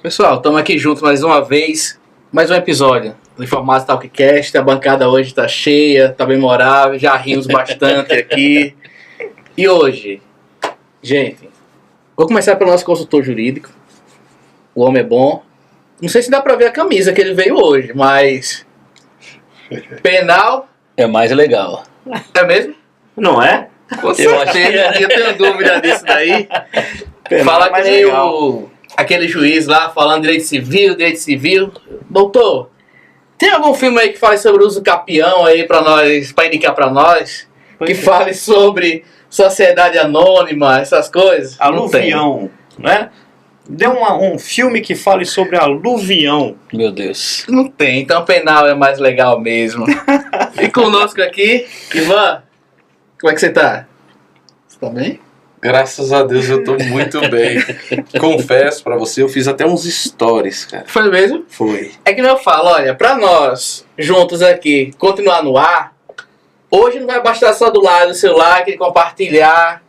Pessoal, estamos aqui juntos mais uma vez, mais um episódio do Informados Talkcast. A bancada hoje está cheia, está bem morável, já rimos bastante aqui. E hoje, gente, vou começar pelo nosso consultor jurídico. O homem é bom. Não sei se dá para ver a camisa que ele veio hoje, mas penal é mais legal. É mesmo? Não é? Com certeza, eu tenho dúvida disso daí. Fala que nem aquele juiz lá falando direito civil. Doutor, tem algum filme aí que fale sobre o uso capião aí pra nós, pra indicar pra nós? Pois que fale sobre sociedade anônima, essas coisas? Aluvião, né? Dê um filme que fale sobre aluvião. Meu Deus. Não tem, então penal é mais legal mesmo. E conosco aqui, Ivan, como é que você tá? Você tá bem? Graças a Deus eu tô muito bem. Confesso pra você, eu fiz até uns stories, cara. Foi mesmo? Foi. É que eu falo, olha, pra nós, juntos aqui, continuar no ar, hoje não vai bastar só do lado do celular, que compartilhar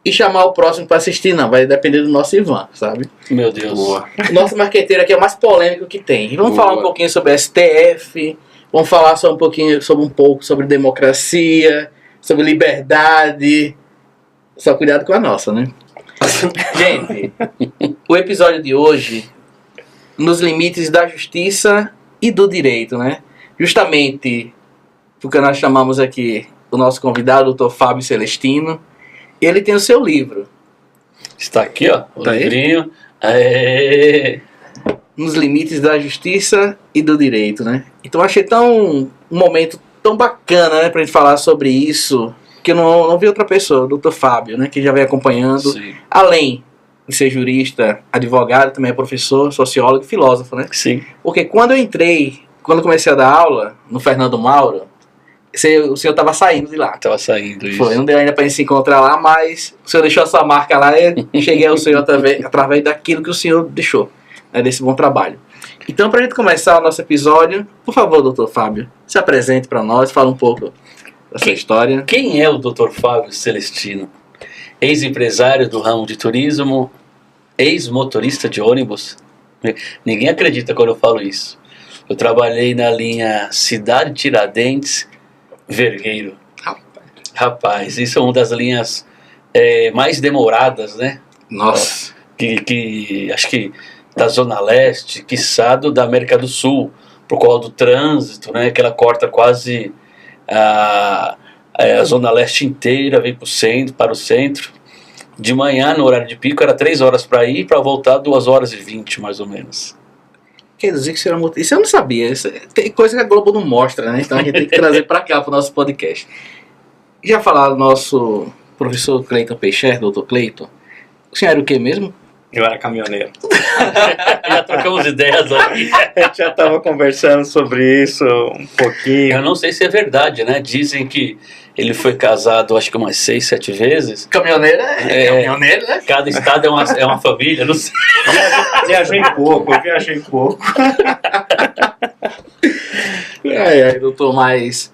e chamar o próximo pra assistir, não. Vai depender do nosso Ivan, sabe? Meu Deus. Boa. O nosso marqueteiro aqui é o mais polêmico que tem. E vamos Boa. falar um pouquinho sobre STF, vamos falar só um pouco sobre democracia, sobre liberdade. Só cuidado com a nossa, né? Gente, o episódio de hoje, nos limites da justiça e do direito, né? Justamente porque nós chamamos aqui o nosso convidado, o Dr. Fábio Celestino. Ele tem o seu livro. Está aqui, ó, o Tá livrinho. Aê. Nos limites da justiça e do direito, né? Então eu achei um momento tão bacana, né, pra gente falar sobre isso, que eu não vi outra pessoa, o Dr. Fábio, né, que já vem acompanhando. Sim. Além de ser jurista, advogado, também é professor, sociólogo e filósofo, né? Sim. Porque quando eu comecei a dar aula no Fernando Mauro, o senhor estava saindo de lá. Tava saindo isso. Foi, não deu ainda para gente se encontrar lá, mas o senhor deixou a sua marca lá e cheguei ao senhor através daquilo que o senhor deixou, né, desse bom trabalho. Então, para a gente começar o nosso episódio, por favor, doutor Fábio, se apresente para nós, fala um pouco da sua história. Quem é o Dr. Fábio Celestino? Ex-empresário do ramo de turismo, ex-motorista de ônibus. Ninguém acredita quando eu falo isso. Eu trabalhei na linha Cidade Tiradentes, Vergueiro. Rapaz, isso é uma das linhas mais demoradas, né? Nossa. Que acho que da Zona Leste, quiçá da América do Sul, por causa do trânsito, né? Que ela corta quase a Zona Leste inteira, vem para o centro. De manhã, no horário de pico, era 3 horas para ir e para voltar 2 horas e 20, mais ou menos. Quer dizer que isso eu não sabia. Tem coisa que a Globo não mostra, né? Então a gente tem que trazer para cá, para o nosso podcast. Já falaram do nosso professor Cleiton Peixer, doutor Cleiton. O senhor era o que mesmo? Eu era caminhoneiro. Já trocamos ideias aqui. A gente já estava conversando sobre isso um pouquinho. Eu não sei se é verdade, né? Dizem que ele foi casado, acho que umas 6, 7 vezes. Caminhoneiro caminhoneiro, né? Cada estado é uma família, não sei. Viajei pouco. Doutor, mas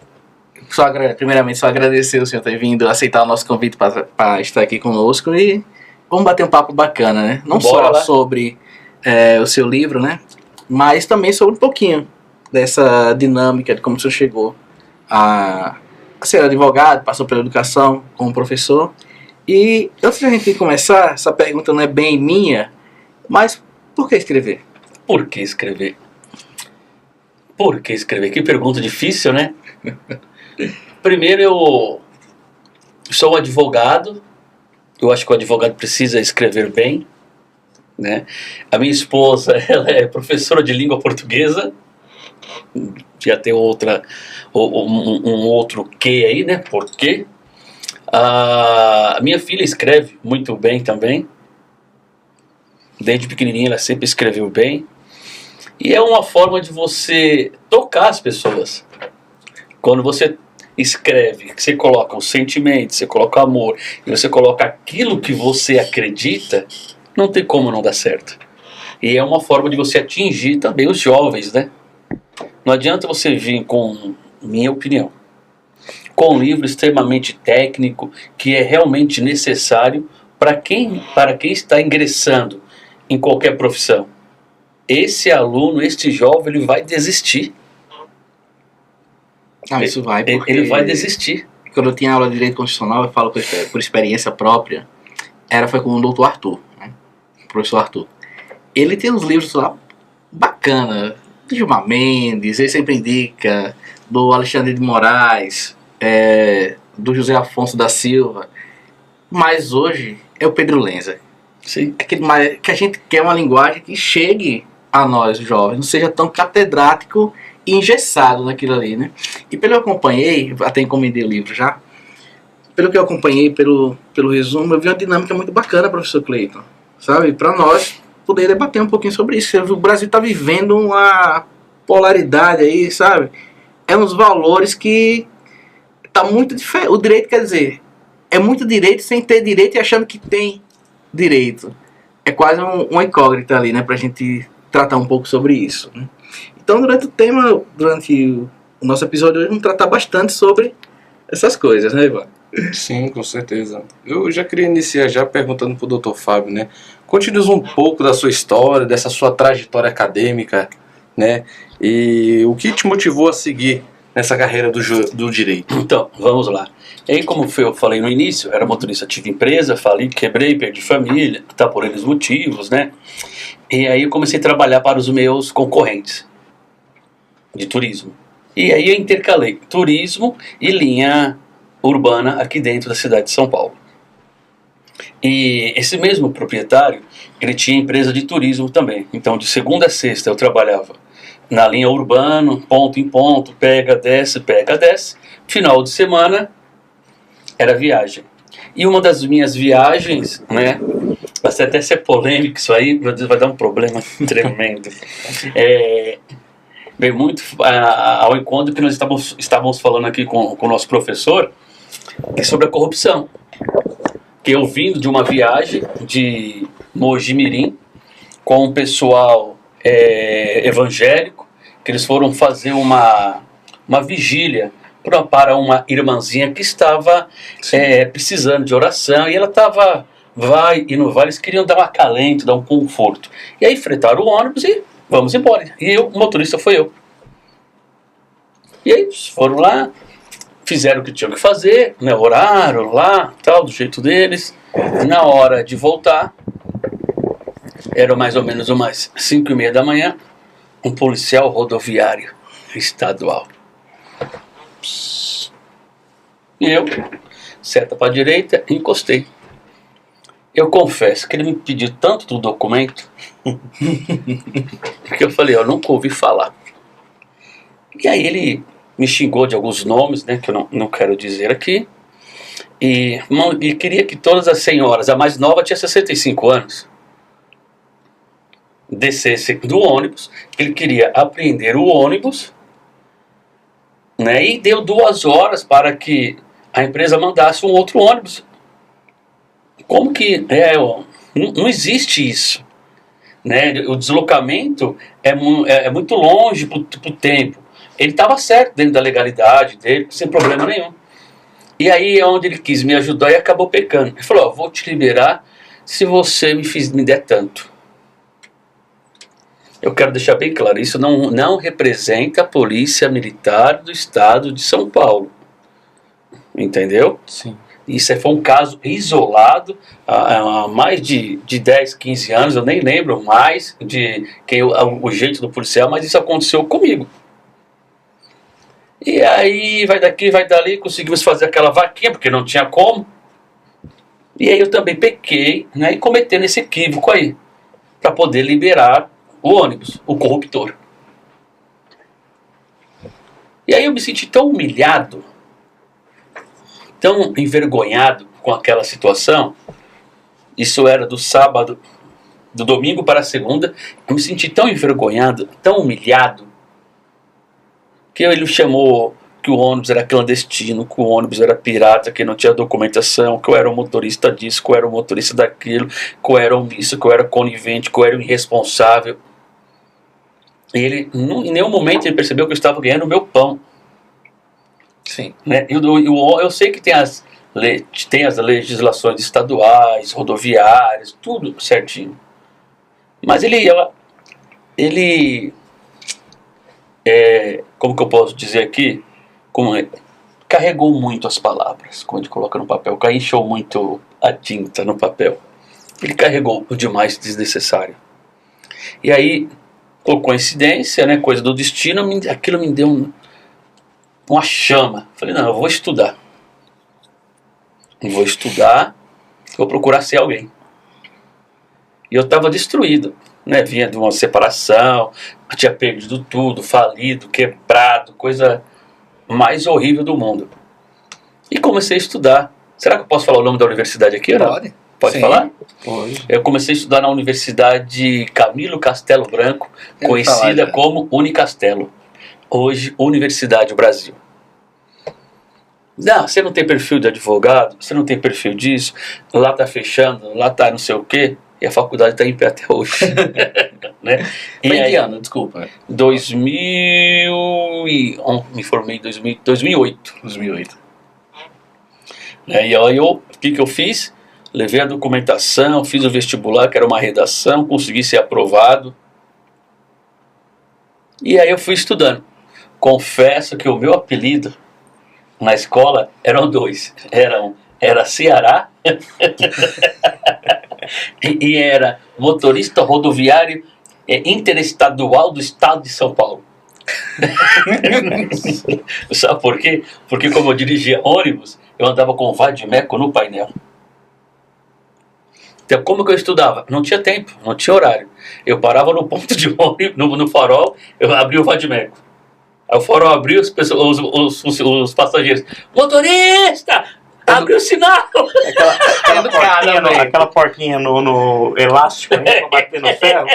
primeiramente só agradecer o senhor ter vindo, aceitar o nosso convite para estar aqui conosco e vamos bater um papo bacana, né? Não Bora só lá. sobre o seu livro, né? Mas também sobre um pouquinho dessa dinâmica de como o senhor chegou a ser advogado, passou pela educação como professor. E antes de a gente começar, essa pergunta não é bem minha, mas por que escrever? Por que escrever? Por que escrever? Que pergunta difícil, né? Primeiro, eu sou um advogado. Eu acho que o advogado precisa escrever bem, né? A minha esposa, ela é professora de língua portuguesa. Já tem um outro quê aí, né? Por quê? A minha filha escreve muito bem também. Desde pequenininha ela sempre escreveu bem. E é uma forma de você tocar as pessoas. Quando você escreve, você coloca o sentimento, você coloca o amor, e você coloca aquilo que você acredita, não tem como não dar certo. E é uma forma de você atingir também os jovens, né? Não adianta você vir com, minha opinião, com um livro extremamente técnico, que é realmente necessário para quem está ingressando em qualquer profissão. esse aluno, este jovem, ele vai desistir. Ah, isso vai, porque Ele vai desistir. quando eu tinha aula de Direito Constitucional, eu falo por experiência própria, foi com o doutor Arthur, né? O professor Arthur. Ele tem uns livros lá bacana, do Gilmar Mendes, ele sempre indica, do Alexandre de Moraes, do José Afonso da Silva, mas hoje é o Pedro Lenza. Sim. Que a gente quer uma linguagem que chegue a nós, jovens, não seja tão catedrático e engessado naquilo ali, né? E pelo que eu acompanhei, até encomendei o livro já, pelo que eu acompanhei, pelo resumo, eu vi uma dinâmica muito bacana, professor Cleiton, sabe? Para nós poder debater um pouquinho sobre isso. O Brasil está vivendo uma polaridade aí, sabe? É uns valores que tá muito diferente. O direito, quer dizer, é muito direito sem ter direito e achando que tem direito. É quase uma incógnita ali, né? Pra gente tratar um pouco sobre isso, né? Então, durante o nosso episódio hoje, vamos tratar bastante sobre essas coisas, né, Ivan? Sim, com certeza. Eu já queria iniciar já perguntando pro Dr. Fábio, né? Conte-nos um pouco da sua história, dessa sua trajetória acadêmica, né? E o que te motivou a seguir nessa carreira do direito? Então, vamos lá. E aí, como eu falei no início, era motorista, tive empresa, falei, quebrei, perdi família, tá por eles motivos, né? E aí eu comecei a trabalhar para os meus concorrentes de turismo. E aí eu intercalei turismo e linha urbana aqui dentro da cidade de São Paulo. E esse mesmo proprietário, ele tinha empresa de turismo também. Então, de segunda a sexta eu trabalhava na linha urbana, ponto em ponto, pega, desce. Final de semana era viagem. E uma das minhas viagens, né, vai até ser polêmico isso aí, meu Deus, vai dar um problema tremendo. Veio muito ao encontro que nós estávamos falando aqui com o nosso professor, que é sobre a corrupção. Que eu vindo de uma viagem de Mogi Mirim com um pessoal evangélico, que eles foram fazer uma vigília para uma irmãzinha que estava precisando de oração, e ela estava vai e não vai, eles queriam dar um acalento, dar um conforto. E aí fretaram o ônibus e vamos embora. E o motorista foi eu. E aí foram lá, fizeram o que tinham que fazer, né, oraram lá, tal, do jeito deles. Na hora de voltar, era mais ou menos umas 5:30 da manhã, um policial rodoviário estadual. E eu, seta para a direita, encostei. Eu confesso que ele me pediu tanto do documento que eu falei, eu nunca ouvi falar. E aí ele me xingou de alguns nomes, né, que eu não quero dizer aqui. E queria que todas as senhoras, a mais nova tinha 65 anos, descessem do ônibus. Ele queria apreender o ônibus, né, e deu 2 horas para que a empresa mandasse um outro ônibus. Como que não existe isso, né? O deslocamento é muito longe para o tempo. Ele estava certo dentro da legalidade dele, sem problema nenhum. E aí é onde ele quis me ajudar e acabou pecando. Ele falou, vou te liberar se você me der tanto. Eu quero deixar bem claro, isso não representa a Polícia Militar do Estado de São Paulo. Entendeu? Sim. Isso foi um caso isolado há mais de 10, 15 anos, eu nem lembro mais o jeito do policial, mas isso aconteceu comigo. E aí, vai daqui, vai dali, conseguimos fazer aquela vaquinha, porque não tinha como. E aí eu também pequei, né, e cometendo esse equívoco aí, para poder liberar o ônibus, o corruptor. E aí eu me senti tão humilhado, tão envergonhado com aquela situação. Isso era do sábado, do domingo para a segunda. Eu me senti tão envergonhado, tão humilhado, que ele chamou que o ônibus era clandestino, que o ônibus era pirata, que não tinha documentação, que eu era o motorista disso, que eu era o motorista daquilo, que eu era omisso, que eu era conivente, que eu era o irresponsável. E ele, em nenhum momento, ele percebeu que eu estava ganhando o meu pão. Sim. Né? Eu sei que tem as legislações estaduais, rodoviárias, tudo certinho. Mas ele ele, como que eu posso dizer aqui, carregou muito as palavras, quando a gente coloca no papel, encheu muito a tinta no papel. Ele carregou o demais desnecessário. E aí, por coincidência, né, coisa do destino, aquilo me deu uma chama. Falei, não, eu vou estudar. Vou procurar ser alguém. E eu estava destruído, né? Vinha de uma separação, tinha perdido tudo, falido, quebrado, coisa mais horrível do mundo. E comecei a estudar. Será que eu posso falar o nome da universidade aqui? Pode. Pode Sim, falar? Pode. Eu comecei a estudar na Universidade Camilo Castelo Branco, conhecida como Unicastelo. Hoje, Universidade Brasil. Não, você não tem perfil de advogado, você não tem perfil disso, lá tá fechando, lá tá não sei o quê, e a faculdade tá em pé até hoje. Né? Foi em que ano? Desculpa. 2000 me formei em 2008. 2008. E aí o que eu fiz? Levei a documentação, fiz o vestibular, que era uma redação, consegui ser aprovado. E aí eu fui estudando. Confesso que o meu apelido na escola eram dois. Era Ceará e era motorista rodoviário interestadual do estado de São Paulo. Sabe por quê? Porque como eu dirigia ônibus, eu andava com vadimeco no painel. Então, como que eu estudava? Não tinha tempo, não tinha horário. Eu parava no ponto de ônibus, no farol, eu abria o vadimeco. Aí o farol abriu, os passageiros, motorista, abre o sinal. Aquela porquinha no elástico, né, pra bater no ferro.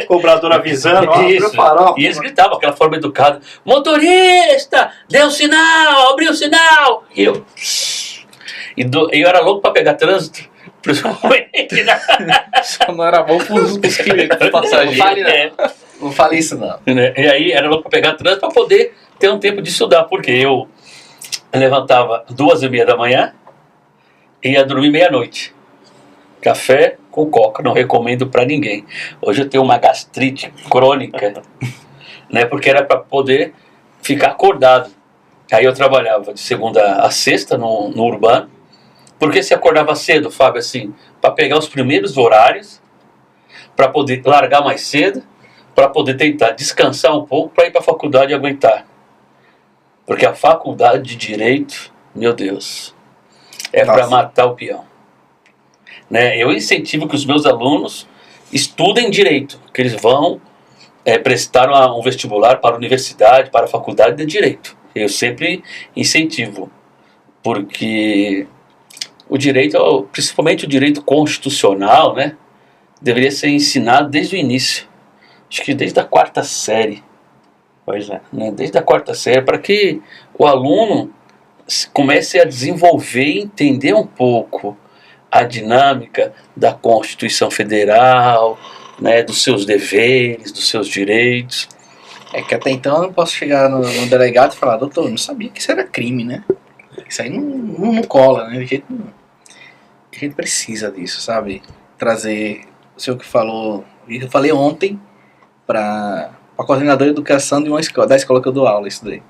Cobrador avisando, abre o farol. E eles gritavam, aquela forma educada, motorista, dê o sinal, abriu o sinal. E eu era louco para pegar trânsito. Só não era bom pros passageiros. Não fale isso não. E aí era louco para pegar trânsito para poder ter um tempo de estudar, porque eu levantava 2h30 da manhã e ia dormir meia-noite. Café com coca, não recomendo para ninguém. Hoje eu tenho uma gastrite crônica, né, porque era para poder ficar acordado. Aí eu trabalhava de segunda a sexta no urbano. Porque se acordava cedo, Fábio, assim, para pegar os primeiros horários, para poder largar mais cedo, para poder tentar descansar um pouco, para ir para a faculdade e aguentar. Porque a faculdade de Direito, meu Deus, é para matar o peão. Né? Eu incentivo que os meus alunos estudem Direito, que eles vão prestar um vestibular para a universidade, para a faculdade de Direito. Eu sempre incentivo, porque o direito, principalmente o direito constitucional, né, deveria ser ensinado desde o início. Acho que desde a 4ª série. Pois é. Né, desde a 4ª série, para que o aluno comece a desenvolver e entender um pouco a dinâmica da Constituição Federal, né, dos seus deveres, dos seus direitos. É que até então eu não posso chegar no delegado e falar, doutor, não sabia que isso era crime, né? Isso aí não cola, né? De jeito nenhum. A gente precisa disso, sabe? Trazer o senhor que falou. Eu falei ontem para a coordenadora de educação de da escola que eu dou aula, isso daí.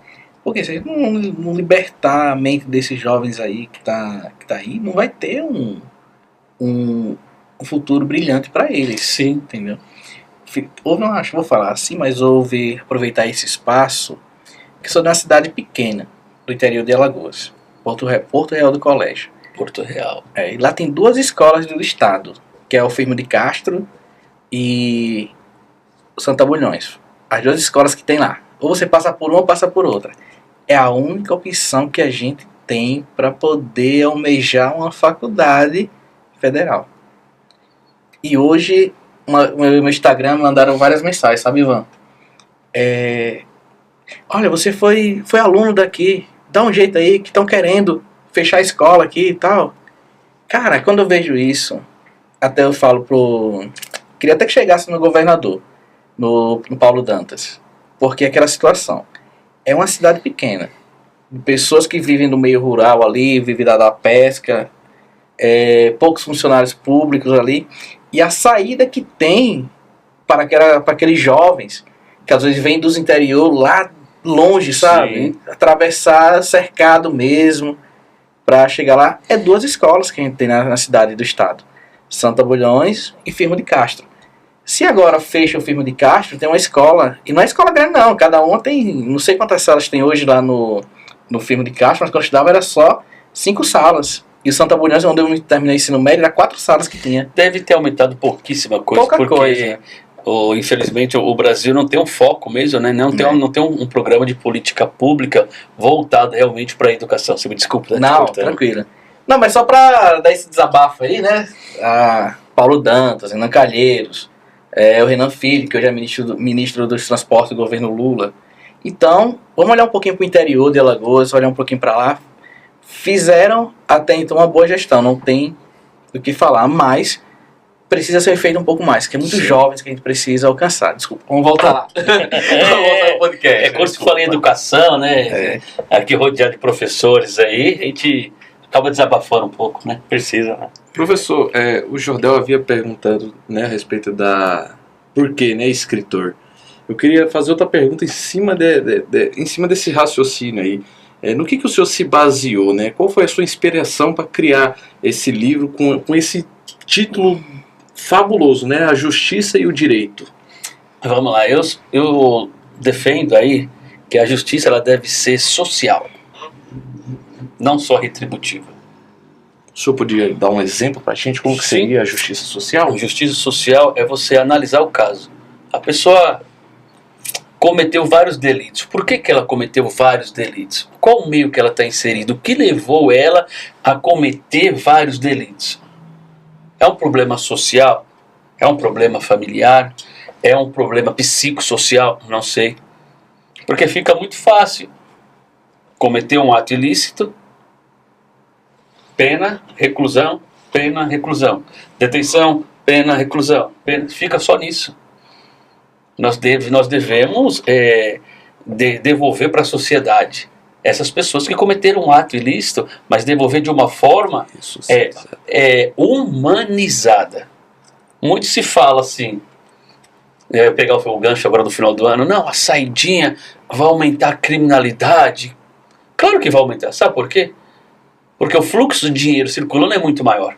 Porque se a gente não libertar a mente desses jovens aí que tá aí, não vai ter um futuro brilhante para eles. Sim. Entendeu? Não acho que vou falar assim, mas houve aproveitar esse espaço, que sou de uma cidade pequena, do interior de Alagoas, Porto Real do Colégio. Porto Real. E lá tem 2 escolas do estado, que é o Firmo de Castro e o Santa Bulhões. As 2 escolas que tem lá. Ou você passa por uma ou passa por outra. É a única opção que a gente tem para poder almejar uma faculdade federal. E hoje, no meu Instagram, mandaram várias mensagens, sabe, Ivan? Olha, você foi aluno daqui, dá um jeito aí, que estão querendo fechar a escola aqui e tal. Cara, quando eu vejo isso, até eu falo queria até que chegasse no governador, no Paulo Dantas. Porque é aquela situação. É uma cidade pequena, de pessoas que vivem no meio rural ali, vivem da pesca, poucos funcionários públicos ali, e a saída que tem para aqueles jovens que às vezes vêm dos interior lá longe, sabe? Sim. Atravessar cercado mesmo para chegar lá. É 2 escolas que a gente tem na cidade do estado. Santa Bulhões e Firmo de Castro. Se agora fecha o Firmo de Castro, tem uma escola, e não é escola grande não, cada uma tem, não sei quantas salas tem hoje lá no Firmo de Castro, mas quando eu estudava era só 5 salas. E o Santa Bulhões, onde eu terminei o ensino médio, era 4 salas que tinha. Deve ter aumentado pouquíssima coisa, Pouca porque coisa. Infelizmente o Brasil não tem um foco mesmo, né? Não tem um programa de política pública voltado realmente para a educação. Você me desculpa, né? Não, tranquilo. Não, mas só para dar esse desabafo aí, né? Paulo Dantas, Renan Calheiros, o Renan Filho, que hoje é ministro dos Transportes do governo Lula. Então, vamos olhar um pouquinho para o interior de Alagoas, olhar um pouquinho para lá. Fizeram até então uma boa gestão, não tem o que falar, mas precisa ser feito um pouco mais, que é muitos jovens que a gente precisa alcançar. Desculpa, vamos voltar lá. Vamos voltar ao podcast. Quando se fala em educação, né? Aqui rodeado de professores aí, a gente acaba desabafando um pouco, né? Precisa, né? Professor, o Jordel havia perguntado, né, a respeito da... Por que, né, escritor? Eu queria fazer outra pergunta em cima, em cima desse raciocínio aí. No que o senhor se baseou, né? Qual foi a sua inspiração para criar esse livro com esse título fabuloso, né? A Justiça e o Direito. Vamos lá, eu defendo aí que a justiça ela deve ser social, não só retributiva. O senhor podia dar um exemplo para a gente como que seria a justiça social? A justiça social é você analisar o caso. A pessoa cometeu vários delitos. Por que ela cometeu vários delitos? Qual o meio que ela está inserida? O que levou ela a cometer vários delitos? É um problema social? É um problema familiar? É um problema psicossocial? Não sei. Porque fica muito fácil. Cometer um ato ilícito, pena, reclusão, pena, reclusão. Detenção, pena, reclusão. Pena. Fica só nisso. Nós devemos devolver para a sociedade essas pessoas que cometeram um ato ilícito, mas devolver de uma forma humanizada. Muito se fala assim, pegar o gancho agora do final do ano, não, a saidinha vai aumentar a criminalidade. Claro que vai aumentar, sabe por quê? Porque o fluxo de dinheiro circulando é muito maior.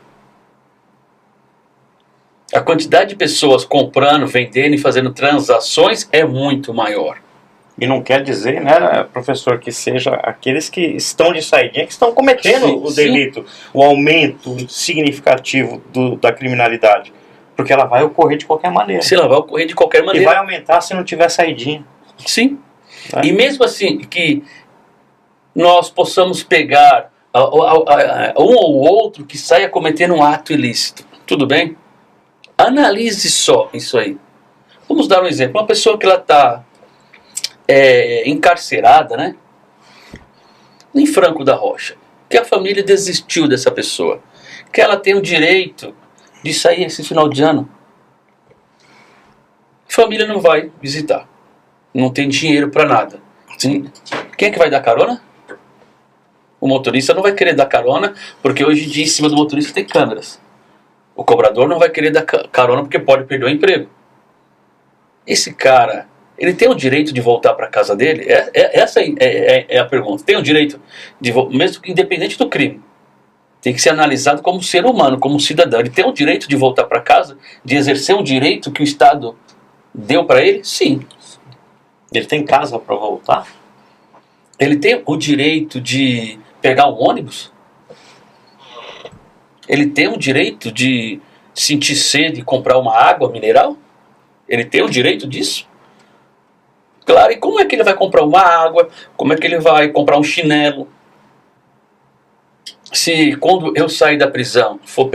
A quantidade de pessoas comprando, vendendo e fazendo transações é muito maior. E não quer dizer, né, professor, que seja aqueles que estão de saidinha que estão cometendo o delito, o aumento significativo da criminalidade. Porque ela vai ocorrer de qualquer maneira. Se ela vai ocorrer de qualquer maneira. E vai aumentar se não tiver saidinha. Sim. E mesmo assim, que nós possamos pegar um ou outro que saia cometendo um ato ilícito. Tudo bem? Analise só isso aí. Vamos dar um exemplo. Uma pessoa que ela está encarcerada, né? Em Franco da Rocha. Que a família desistiu dessa pessoa. Que ela tem o direito de sair esse final de ano. A família não vai visitar. Não tem dinheiro para nada. Quem é que vai dar carona? O motorista não vai querer dar carona, porque hoje em dia em cima do motorista tem câmeras. O cobrador não vai querer dar carona porque pode perder o emprego. Esse cara, ele tem o direito de voltar para a casa dele? Essa é a pergunta. Tem o direito, mesmo independente do crime, tem que ser analisado como ser humano, como cidadão. Ele tem o direito de voltar para casa, de exercer um direito que o Estado deu para ele? Sim. Ele tem casa para voltar? Ele tem o direito de pegar um ônibus? Ele tem o direito de sentir sede e comprar uma água mineral? Ele tem o direito disso? Claro, e como é que ele vai comprar uma água? Como é que ele vai comprar um chinelo? Se quando eu sair da prisão, for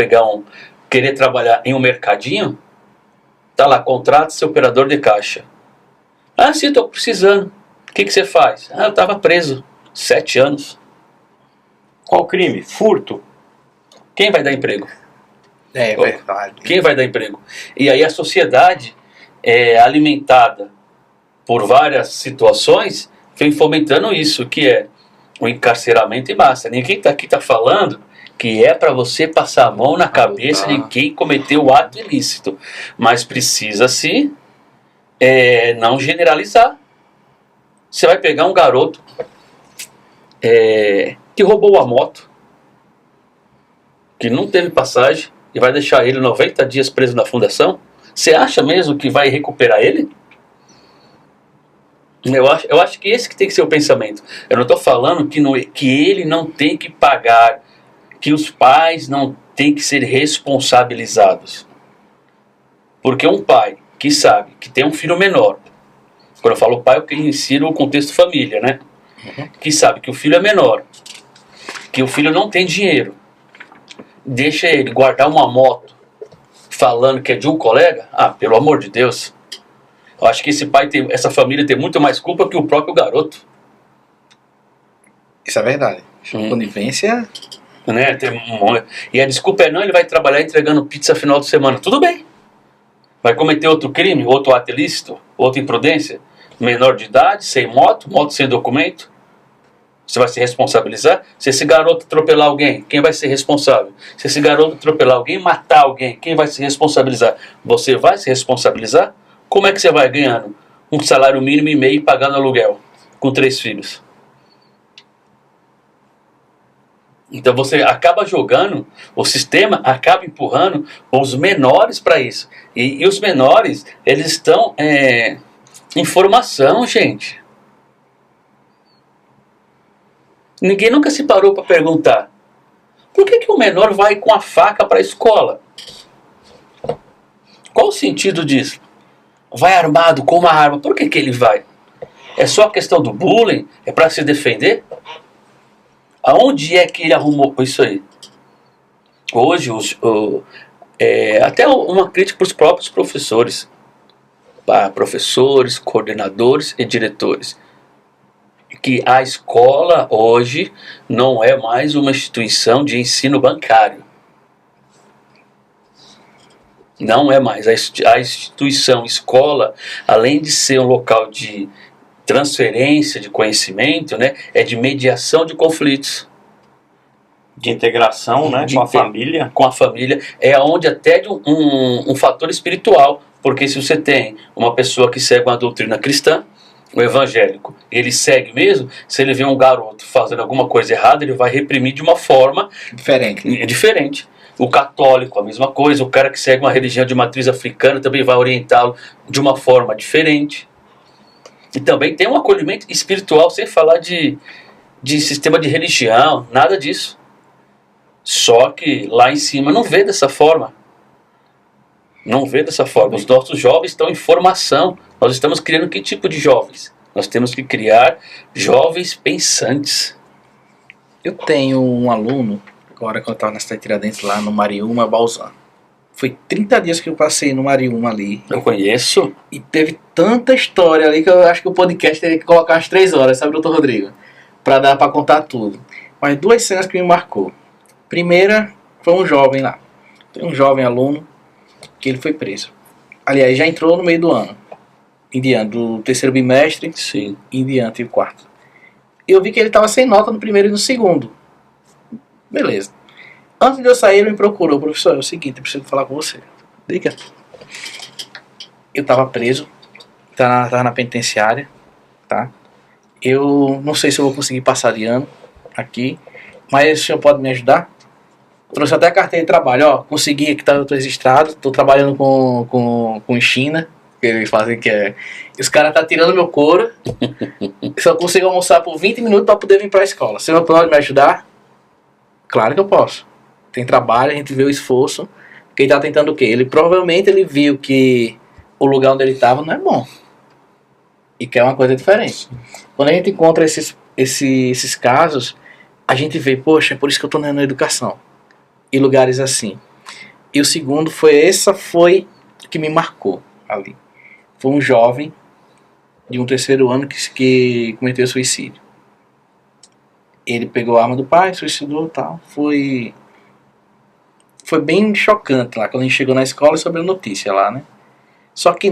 querer trabalhar em um mercadinho, tá lá, contrato ser operador de caixa. Ah, sim, estou precisando. O que você faz? Ah, eu estava preso 7 anos. Qual crime? Furto. Quem vai dar emprego? É verdade. Quem vai dar emprego? E aí a sociedade é alimentada por várias situações, vem fomentando isso, que é o encarceramento em massa. Ninguém aqui está falando que é para você passar a mão na cabeça de quem cometeu o ato ilícito. Mas precisa-se não generalizar. Você vai pegar um garoto que roubou a moto, que não teve passagem, e vai deixar ele 90 dias preso na fundação? Você acha mesmo que vai recuperar ele? Eu acho que esse que tem que ser o pensamento. Eu não estou falando que ele não tem que pagar, que os pais não têm que ser responsabilizados. Porque um pai que sabe que tem um filho menor, quando eu falo pai, eu ensino o contexto família, né? Que sabe que o filho é menor, que o filho não tem dinheiro, deixa ele guardar uma moto falando que é de um colega, pelo amor de Deus. Eu acho que essa família tem muito mais culpa que o próprio garoto. Isso é verdade. Conivência. Né? E a desculpa é não, ele vai trabalhar entregando pizza final de semana. Tudo bem. Vai cometer outro crime, outro ato ilícito, outra imprudência. Menor de idade, sem moto sem documento. Você vai se responsabilizar? Se esse garoto atropelar alguém, quem vai ser responsável? Se esse garoto atropelar alguém, matar alguém, quem vai se responsabilizar? Você vai se responsabilizar? Como é que você vai ganhando um salário mínimo e meio pagando aluguel com 3 filhos? Então você acaba jogando, o sistema acaba empurrando os menores para isso. E os menores, eles estão em formação, gente. Ninguém nunca se parou para perguntar: por que o menor vai com a faca para a escola? Qual o sentido disso? Vai armado com uma arma, por que ele vai? É só a questão do bullying? É para se defender? Aonde é que ele arrumou isso aí? Hoje, até uma crítica para os próprios professores. Professores, coordenadores e diretores. Que a escola hoje não é mais uma instituição de ensino bancário. Não é mais. A instituição escola, além de ser um local de transferência de conhecimento, né, é de mediação de conflitos. De integração, né, com a família. Com a família. É onde até de um fator espiritual. Porque se você tem uma pessoa que segue uma doutrina cristã, o evangélico, ele segue mesmo, se ele vê um garoto fazendo alguma coisa errada, ele vai reprimir de uma forma diferente. O católico, a mesma coisa. O cara que segue uma religião de matriz africana também vai orientá-lo de uma forma diferente. E também tem um acolhimento espiritual, sem falar de sistema de religião, nada disso. Só que lá em cima não vê dessa forma. Não vê dessa forma. Os nossos jovens estão em formação. Nós estamos criando que tipo de jovens? Nós temos que criar jovens pensantes. Eu tenho um aluno, agora que eu estava na cidade de Tiradentes, lá no Mariúma, Balzan. Foi 30 dias que eu passei no Mariúma ali. Eu conheço. E teve tanta história ali que eu acho que o podcast teria que colocar umas 3 horas, sabe, doutor Rodrigo? Pra dar pra contar tudo. Mas 2 cenas que me marcou. Primeira, foi um jovem lá. Tem um jovem aluno que ele foi preso. Aliás, já entrou no meio do ano. Em diante, do 3º bimestre. Sim. Em diante, o 4º. Eu vi que ele estava sem nota no 1º e no 2º. Beleza. Antes de eu sair, ele me procurou. Professor, é o seguinte, eu preciso falar com você. Diga. Eu estava preso. Estava na penitenciária. Tá? Eu não sei se eu vou conseguir passar de ano aqui. Mas o senhor pode me ajudar? Trouxe até a carteira de trabalho. Ó, consegui aqui, tá, eu tô registrado. Estou trabalhando com China. Que eles fazem que é... Os caras tá tirando meu couro. Só consigo almoçar por 20 minutos para poder vir para a escola. Você não pode me ajudar? Claro que eu posso. Tem trabalho, a gente vê o esforço. Porque ele tá tentando o quê? Provavelmente ele viu que o lugar onde ele estava não é bom. E quer uma coisa diferente. Quando a gente encontra esses casos, a gente vê, poxa, é por isso que eu tô na educação. E lugares assim. E o segundo essa foi que me marcou ali. Foi um jovem de um 3º ano que cometeu suicídio. Ele pegou a arma do pai, suicidou e tal. Foi bem chocante lá, quando a gente chegou na escola e soube a notícia lá, né? Só que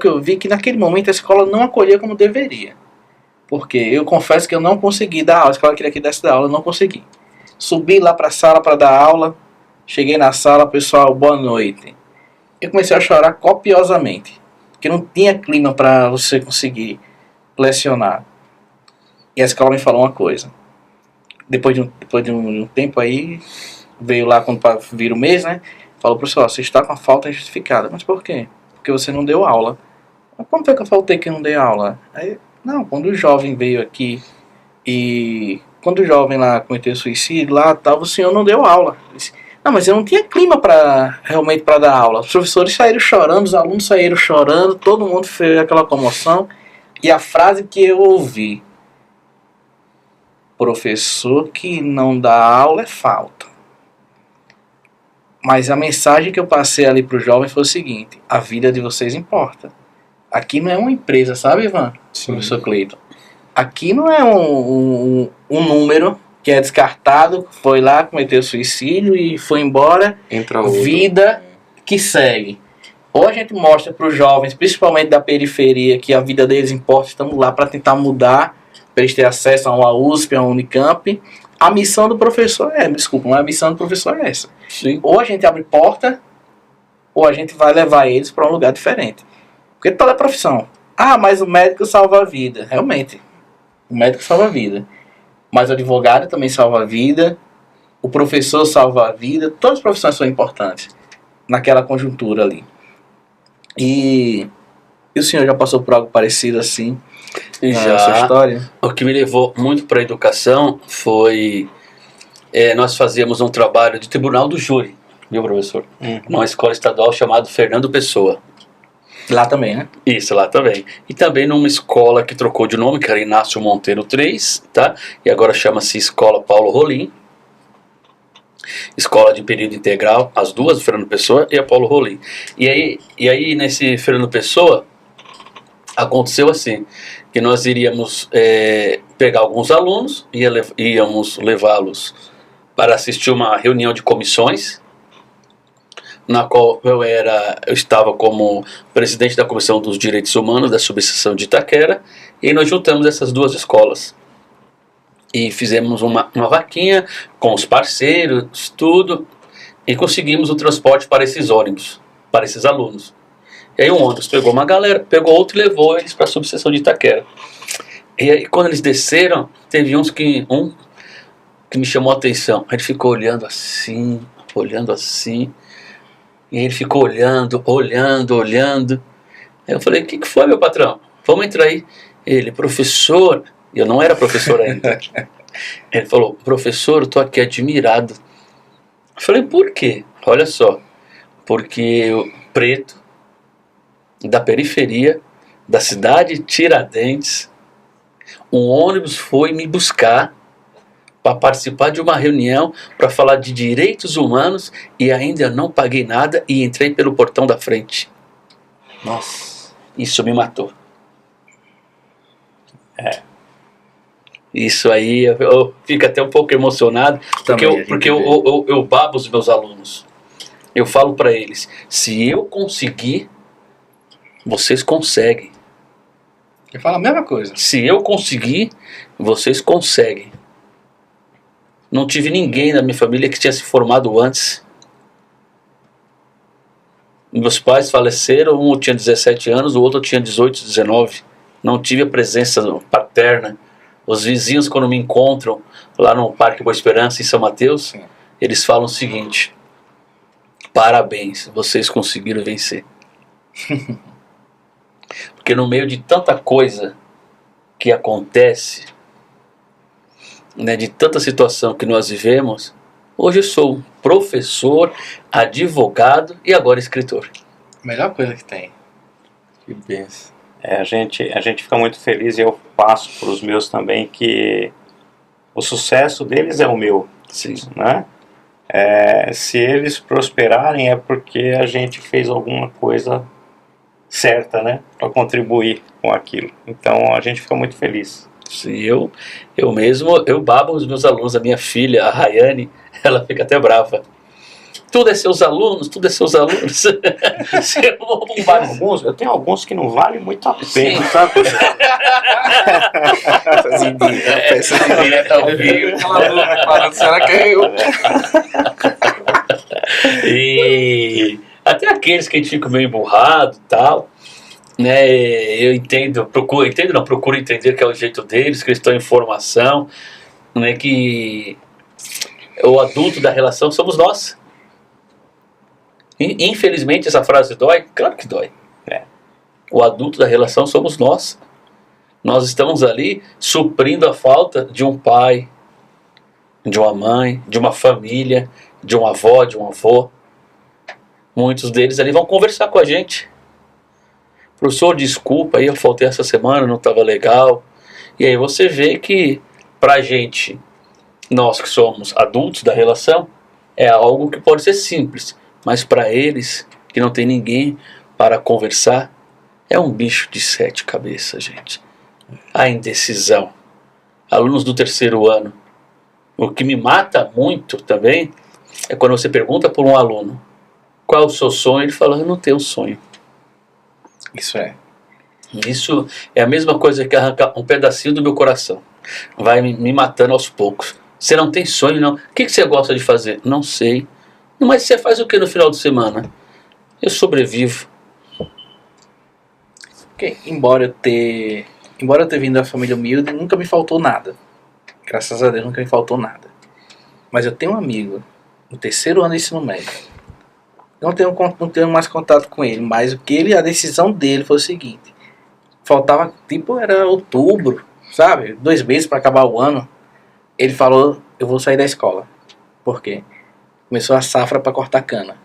eu vi que naquele momento a escola não acolheu como deveria. Porque eu confesso que eu não consegui dar aula. A escola queria que desse dar aula, eu não consegui. Subi lá para a sala para dar aula. Cheguei na sala, pessoal, boa noite. Eu comecei a chorar copiosamente. que não tinha clima para você conseguir lecionar. E a escola me falou uma coisa. Depois de um tempo aí, veio lá quando vira o mês, né? Falou, professor, você está com a falta injustificada. Mas por quê? Porque você não deu aula. Mas como foi que eu faltei que eu não dei aula? Aí, não, quando o jovem veio aqui e quando o jovem lá cometeu suicídio, lá tal, o senhor não deu aula. Eu disse, não, mas eu não tinha clima realmente para dar aula. Os professores saíram chorando, os alunos saíram chorando, todo mundo fez aquela comoção. E a frase que eu ouvi, professor que não dá aula é falta. Mas a mensagem que eu passei ali para o jovem foi o seguinte, a vida de vocês importa. Aqui não é uma empresa, sabe, Ivan? Sim. Professor Cleiton. Aqui não é um número que é descartado, foi lá, cometeu suicídio e foi embora. Entra outro. Vida que segue. Ou a gente mostra para os jovens, principalmente da periferia, que a vida deles importa, estamos lá para tentar mudar, para eles terem acesso a uma USP, a uma Unicamp. A missão do professor a missão do professor é essa. Sim. Ou a gente abre porta, ou a gente vai levar eles para um lugar diferente. Porque toda profissão. Ah, mas o médico salva a vida. Realmente, o médico salva a vida. Mas o advogado também salva a vida. O professor salva a vida. Todas as profissões são importantes naquela conjuntura ali. E o senhor já passou por algo parecido assim? Já. Sua história? O que me levou muito para a educação foi... nós fazíamos um trabalho de tribunal do júri, viu, professor? Numa escola estadual chamada Fernando Pessoa. Lá também, né? Isso, lá também. E também numa escola que trocou de nome, que era Inácio Monteiro 3, tá? E agora chama-se Escola Paulo Rolim. Escola de período integral, as duas, Fernando Pessoa e a Paulo Rolim. E aí nesse Fernando Pessoa, aconteceu assim, que nós iríamos pegar alguns alunos, íamos levá-los para assistir uma reunião de comissões, na qual eu estava como presidente da Comissão dos Direitos Humanos da Subseção de Itaquera, e nós juntamos essas duas escolas. E fizemos uma vaquinha com os parceiros, tudo, e conseguimos o transporte para esses ônibus, para esses alunos. E aí um ônibus pegou uma galera, pegou outro e levou eles para a Subseção de Itaquera. E aí quando eles desceram, teve um que me chamou a atenção. Ele ficou olhando assim, e ele ficou olhando. Aí eu falei, o que foi, meu patrão? Vamos entrar aí. Ele, professor, eu não era professor ainda. Ele falou, professor, eu tô aqui admirado. Eu falei, por quê? Olha só, porque eu, preto, da periferia, da cidade de Tiradentes, um ônibus foi me buscar para participar de uma reunião para falar de direitos humanos e ainda não paguei nada e entrei pelo portão da frente. Nossa, isso me matou. Isso aí, eu fico até um pouco emocionado, porque eu babo os meus alunos. Eu falo para eles, se eu conseguir, vocês conseguem. Ele fala a mesma coisa. Se eu conseguir, vocês conseguem. Não tive ninguém na minha família que tinha se formado antes. Meus pais faleceram, um tinha 17 anos, o outro tinha 18, 19. Não tive a presença paterna. Os vizinhos, quando me encontram lá no Parque Boa Esperança, em São Mateus, eles falam o seguinte, parabéns, vocês conseguiram vencer. Porque no meio de tanta coisa que acontece, né, de tanta situação que nós vivemos, hoje eu sou professor, advogado e agora escritor. Melhor coisa que tem. Que benção. A gente fica muito feliz e eu passo para os meus também que o sucesso deles é o meu. Sim. Né? Se eles prosperarem é porque a gente fez alguma coisa certa, né, para contribuir com aquilo. Então a gente fica muito feliz. Sim, eu mesmo, eu babo os meus alunos, a minha filha, a Rayane, ela fica até brava. Tudo é seus alunos, tudo é seus alunos. Eu tenho alguns que não valem muito a pena, sabe? Será que é eu? E até aqueles que a gente fica meio emburrado e tal. né, eu procuro entender que é o jeito deles, que eles estão em formação, né, que o adulto da relação somos nós. Infelizmente essa frase dói? Claro que dói. O adulto da relação somos nós. Nós estamos ali suprindo a falta de um pai, de uma mãe, de uma família, de uma avó, de um avô. Muitos deles ali vão conversar com a gente. Professor, desculpa, aí eu faltei essa semana, não estava legal. E aí você vê que pra gente, nós que somos adultos da relação, é algo que pode ser simples. Mas para eles, que não tem ninguém para conversar, é um bicho de 7 cabeças, gente. A indecisão. Alunos do 3º ano. O que me mata muito também é quando você pergunta por um aluno qual é o seu sonho, ele fala, eu não tenho sonho. Isso é. Isso é a mesma coisa que arrancar um pedacinho do meu coração. Vai me matando aos poucos. Você não tem sonho, não? O que você gosta de fazer? Não sei. Mas você faz o que no final de semana? Eu sobrevivo. Porque, embora eu ter vindo da família humilde, nunca me faltou nada. Graças a Deus, nunca me faltou nada. Mas eu tenho um amigo no 3º ano do ensino médio. Não tenho mais contato com ele, mas a decisão dele foi o seguinte. Faltava, era outubro, sabe? 2 meses para acabar o ano. Ele falou, eu vou sair da escola. Por quê? Começou a safra para cortar cana.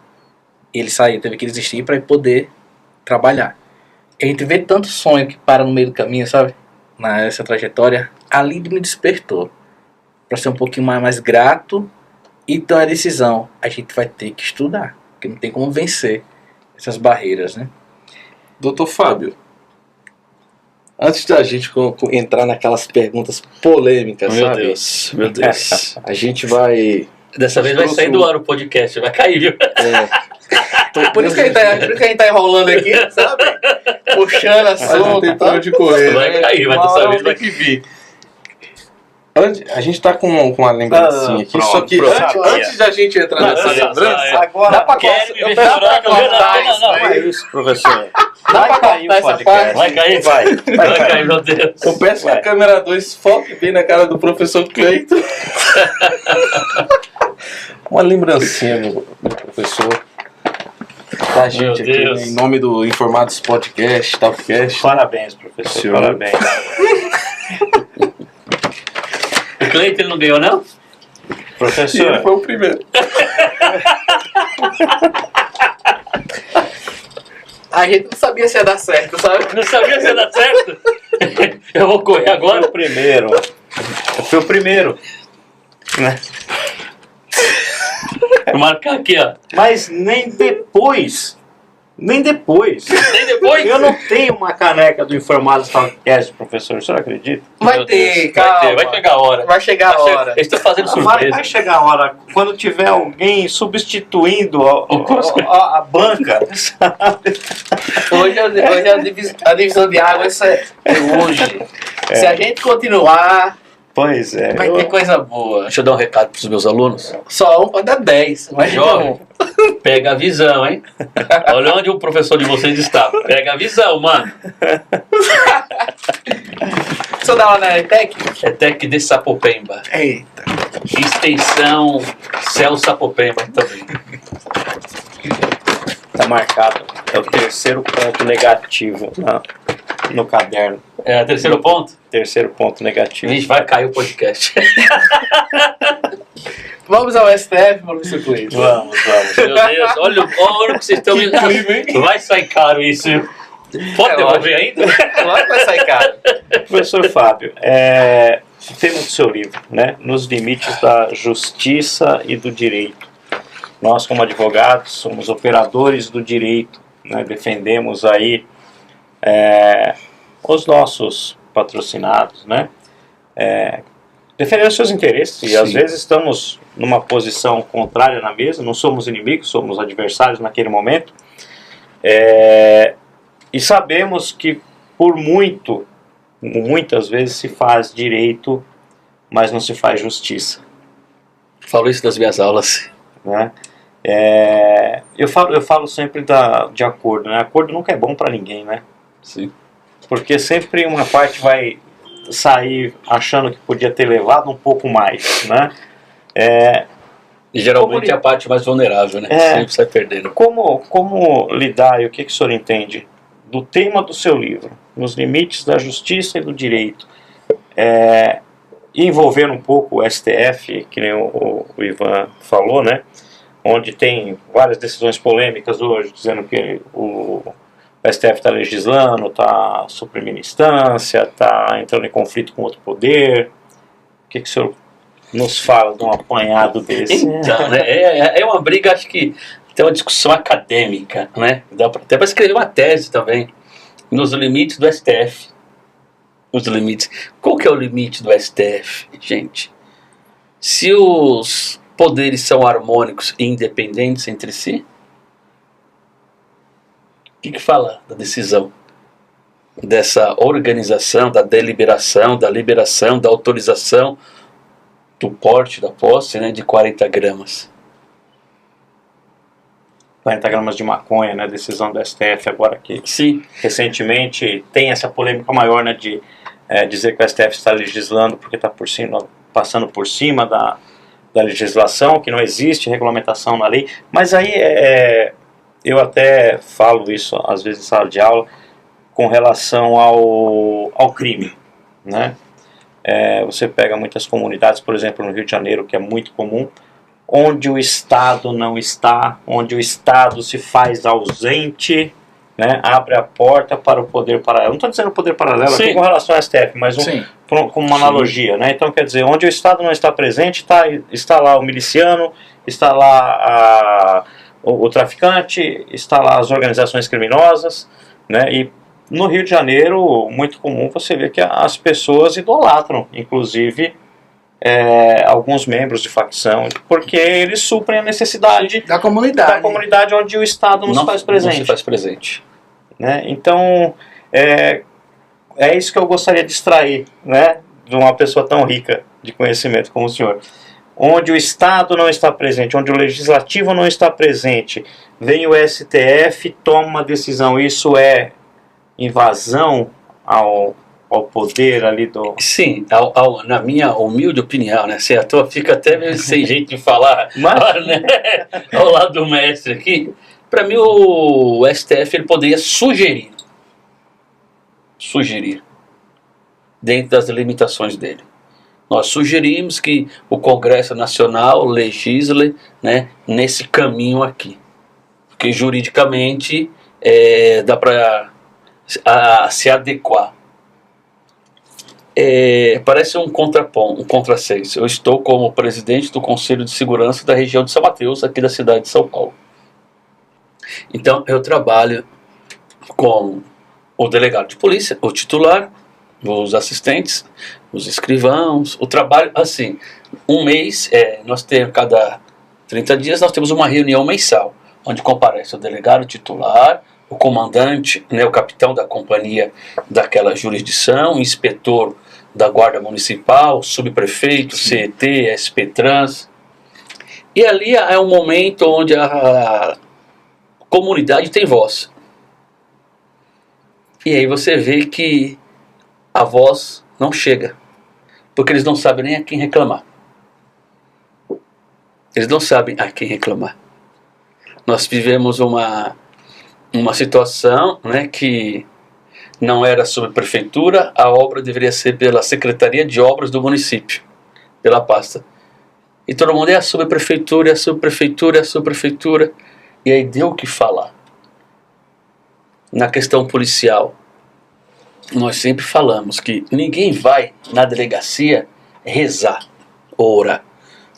Ele saiu, teve que desistir para poder trabalhar. A gente vê tanto sonho que para no meio do caminho, sabe? Nessa trajetória, ali me despertou. Para ser um pouquinho mais grato. Então a decisão, a gente vai ter que estudar. Porque não tem como vencer essas barreiras, né? Doutor Fábio, antes da gente entrar naquelas perguntas polêmicas, Meu sabe? Deus, meu Deus. A gente vai... Dessa vez vai sair do ar o podcast, vai cair, viu? Por isso que a gente tá enrolando aqui, sabe? Puxando Mas não assunto. tem pra onde correr. Vai cair, mas Uma dessa hora vez vai tem que vir. A gente tá com uma lembrancinha aqui, pronto, só que pronto. antes da gente entrar nessa lembrança... Agora, Dá pra Quer me ver dá pra chorar? contar isso, não é isso, professor. Dá pra Vai cair cortar o essa podcast. parte? Vai cair? Vai Cair, meu Deus. Eu peço que Ué. a câmera 2 foque bem na cara do professor Cleiton. Uma lembrancinha, meu professor. Da gente aqui, Deus. né, em nome do Informados Podcast, Talkcast. Parabéns, professor. Senhor. Parabéns. O Cleiton ele não ganhou, não? E ele Professor, foi o primeiro. A gente não sabia se ia dar certo, sabe? Não sabia se ia dar certo? Eu vou correr foi agora. o primeiro. Eu fui o primeiro. Né? Vou marcar aqui, ó. Mas nem depois. Nem depois. Nem depois. Eu não tenho uma caneca do Informados Talkcast, professor. O senhor acredita? Vai Meu ter, Deus, calma. vai chegar a hora. Vai chegar a hora. Eles estão fazendo Vai surpresa. chegar a hora, quando tiver alguém substituindo a banca, sabe? Hoje a divisão de água, isso é hoje. Se a gente continuar, Pois é. vai ter coisa boa. Deixa eu dar um recado pros meus alunos. Só um pode dar 10. Mas Jovem, pega a visão, hein? Olha onde o professor de vocês está. Pega a visão, mano. Se eu dar lá na ETEC, É Tec de Sapopemba. eita. Extensão Céu Sapopemba também. Tá marcado. É o terceiro ponto negativo no caderno. É, terceiro ponto. Terceiro ponto negativo. Vixe, vai cair o podcast. Vamos ao STF, professor Cleiton. Vamos. Meu Deus, olha o que vocês estão me... Vai sair caro isso, viu? Pode É devolver ainda? Claro que vai sair caro. Professor Fábio, tema do seu livro, né? Nos limites da justiça e do direito. Nós, como advogados, somos operadores do direito, né? Defendemos aí os nossos patrocinados, né? Defendendo seus interesses, e às Sim. vezes estamos numa posição contrária na mesa, não somos inimigos, somos adversários naquele momento, e sabemos que por muitas vezes se faz direito, mas não se faz justiça, Falo isso nas minhas aulas. né? Eu falo sempre de acordo, né? Acordo nunca é bom para ninguém, né? Sim. Porque sempre uma parte vai sair achando que podia ter levado um pouco mais, né? E geralmente é a parte mais vulnerável, né? Sempre sai perdendo. Como lidar, e o que o senhor entende do tema do seu livro, nos limites da justiça e do direito, envolver um pouco o STF, que nem o Ivan falou, né? Onde tem várias decisões polêmicas hoje, dizendo que o STF está legislando, está suprimindo instância, está entrando em conflito com outro poder. O que o senhor nos fala de um apanhado desse? Então, né, é uma briga, acho que tem uma discussão acadêmica, né? Dá até para escrever uma tese também, nos limites do STF. Os limites. Qual que é o limite do STF, gente? Se os poderes são harmônicos e independentes entre si, o que fala da decisão? Dessa organização, da deliberação, da liberação, da autorização do porte, da posse, né, de 40 gramas. 40 gramas de maconha, né? Decisão do STF agora que Sim. recentemente tem essa polêmica maior, né? De dizer que o STF está legislando porque está passando por cima da legislação, que não existe regulamentação na lei. Mas aí eu até falo isso às vezes em sala de aula com relação ao crime, né? Você pega muitas comunidades, por exemplo, no Rio de Janeiro, que é muito comum, onde o Estado não está, onde o Estado se faz ausente, né, abre a porta para o poder paralelo. Não estou dizendo poder paralelo aqui com relação ao STF, mas com uma analogia. Né? Então, quer dizer, onde o Estado não está presente, está lá o miliciano, está lá o traficante, está lá as organizações criminosas, né? E no Rio de Janeiro, muito comum você ver que as pessoas idolatram, inclusive alguns membros de facção, porque eles suprem a necessidade da comunidade onde o Estado não se faz presente. Não se faz presente. Né? Então, é isso que eu gostaria de extrair, né, de uma pessoa tão rica de conhecimento como o senhor. Onde o Estado não está presente, onde o Legislativo não está presente, vem o STF, toma uma decisão. Isso é invasão ao poder ali do... Sim, na minha humilde opinião, né? Se a tua fica até meio sem jeito de falar, né? Ao lado do mestre aqui. Para mim, o STF ele poderia sugerir, dentro das limitações dele. Nós sugerimos que o Congresso Nacional legisle, né, nesse caminho aqui. Porque juridicamente dá para se adequar. Parece um contrassenso. Eu estou como presidente do Conselho de Segurança da região de São Mateus, aqui da cidade de São Paulo. Então, eu trabalho com o delegado de polícia, o titular, os assistentes, os escrivãos. O trabalho, assim, um mês, nós temos, cada 30 dias, nós temos uma reunião mensal, onde comparece o delegado titular, o comandante, né, o capitão da companhia daquela jurisdição, o inspetor da Guarda Municipal, subprefeito, CET, SP-Trans. E ali é um momento onde a comunidade tem voz. E aí você vê que a voz não chega, porque eles não sabem nem a quem reclamar. Eles não sabem a quem reclamar. Nós vivemos uma situação, né, que não era sobre a prefeitura, a obra deveria ser pela Secretaria de Obras do município, pela pasta. E todo mundo é a subprefeitura, é a subprefeitura, é a subprefeitura. E aí deu o que falar. Na questão policial, nós sempre falamos que ninguém vai na delegacia rezar, orar,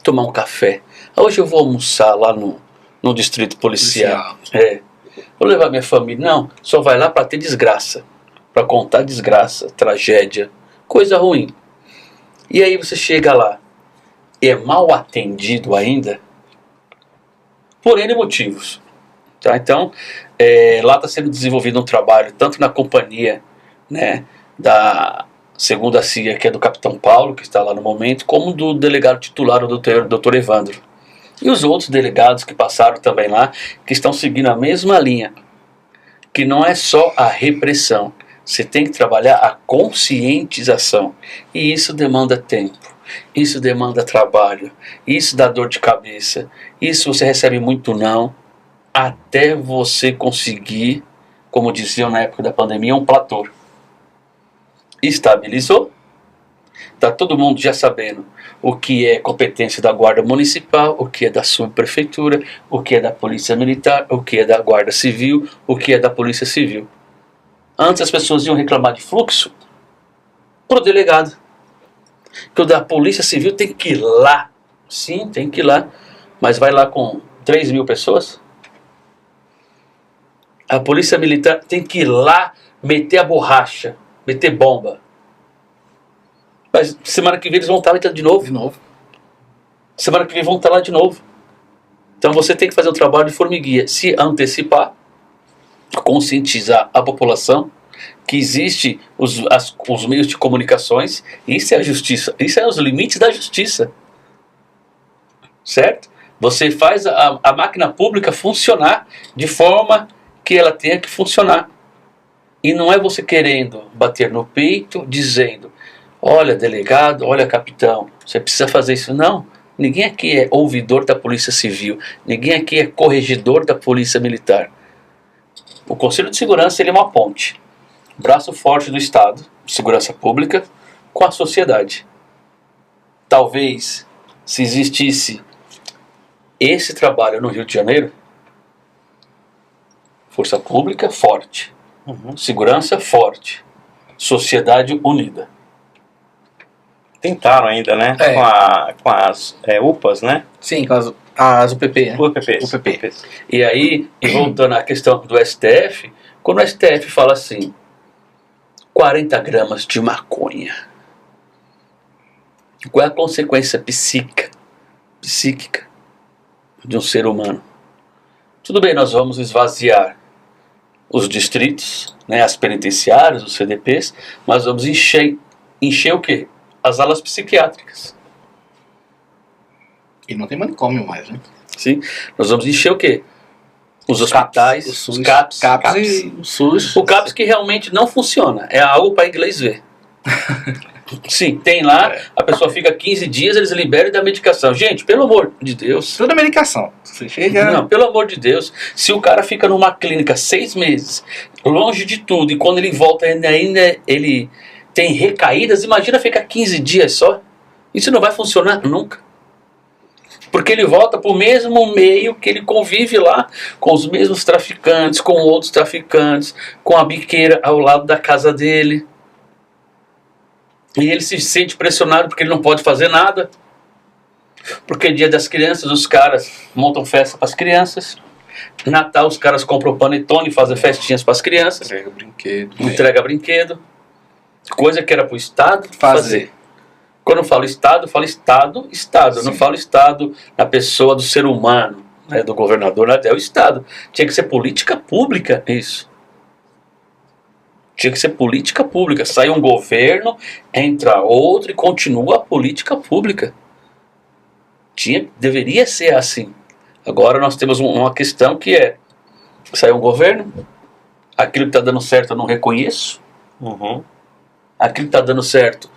tomar um café. Hoje eu vou almoçar lá no distrito policial. Vou levar minha família. Não, só vai lá para ter desgraça, para contar desgraça, tragédia, coisa ruim. E aí você chega lá, é mal atendido ainda, por N motivos. Tá? Então, lá está sendo desenvolvido um trabalho, tanto na companhia, né, da segunda CIA, que é do Capitão Paulo, que está lá no momento, como do delegado titular, o doutor Evandro. E os outros delegados que passaram também lá, que estão seguindo a mesma linha. que não é só a repressão. Você tem que trabalhar a conscientização. E isso demanda tempo. Isso demanda trabalho. Isso dá dor de cabeça. Isso você recebe muito não. Até você conseguir, como diziam na época da pandemia, um platô. Estabilizou. Está todo mundo já sabendo o que é competência da Guarda Municipal, o que é da Subprefeitura, o que é da Polícia Militar, o que é da Guarda Civil, o que é da Polícia Civil. Antes as pessoas iam reclamar de fluxo para o delegado. Que o da Polícia Civil tem que ir lá. Sim, tem que ir lá. Mas vai lá com 3 mil pessoas? A Polícia Militar tem que ir lá meter a borracha, meter bomba. Mas semana que vem eles vão estar lá de novo. Semana que vem vão estar lá de novo. Então você tem que fazer um trabalho de formiguinha. Se antecipar, conscientizar a população que existe os meios de comunicações. Isso é a justiça. Isso é os limites da justiça. Certo? Você faz a máquina pública funcionar de forma que ela tenha que funcionar. E não é você querendo bater no peito, dizendo: olha, delegado, olha, capitão, você precisa fazer isso. Não, ninguém aqui é ouvidor da Polícia Civil, ninguém aqui é corregedor da Polícia Militar. O Conselho de Segurança ele é uma ponte, braço forte do Estado, de segurança pública, com a sociedade. Talvez, se existisse esse trabalho no Rio de Janeiro, força pública forte, segurança forte, sociedade unida. Tentaram ainda, né? Com as UPAs, né? Sim, com as UPP, né? UPP. E aí, voltando à questão do STF, quando o STF fala assim, 40 gramas de maconha, qual é a consequência psíquica de um ser humano? Tudo bem, nós vamos esvaziar os distritos, né, as penitenciárias, os CDPs, mas vamos encher o quê? As alas psiquiátricas. E não tem manicômio mais, né? Sim. Nós vamos encher o quê? Os hospitais, os CAPs. E o SUS. O CAPS que realmente não funciona. É algo para inglês ver. Sim, tem lá, a pessoa fica 15 dias, eles liberam e dão medicação. Gente, pelo amor de Deus. Tudo é medicação. Você chega... Não, pelo amor de Deus. Se o cara fica numa clínica 6 meses, longe de tudo, e quando ele volta ainda ele tem recaídas, imagina ficar 15 dias só. Isso não vai funcionar nunca. Porque ele volta para o mesmo meio que ele convive lá, com os mesmos traficantes, com outros traficantes, com a biqueira ao lado da casa dele. E ele se sente pressionado porque ele não pode fazer nada. Porque dia das crianças os caras montam festa para as crianças. Natal os caras compram panetone e fazem festinhas para as crianças. Entrega brinquedo. Coisa que era para o Estado fazer. Quando eu falo Estado, eu falo Estado. Eu não falo Estado na pessoa do ser humano, né, do governador, é o Estado. Tinha que ser política pública isso. Tinha que ser política pública. Sai um governo, entra outro e continua a política pública. Deveria ser assim. Agora nós temos uma questão que é: sai um governo, aquilo que está dando certo eu não reconheço. Aquilo que está dando certo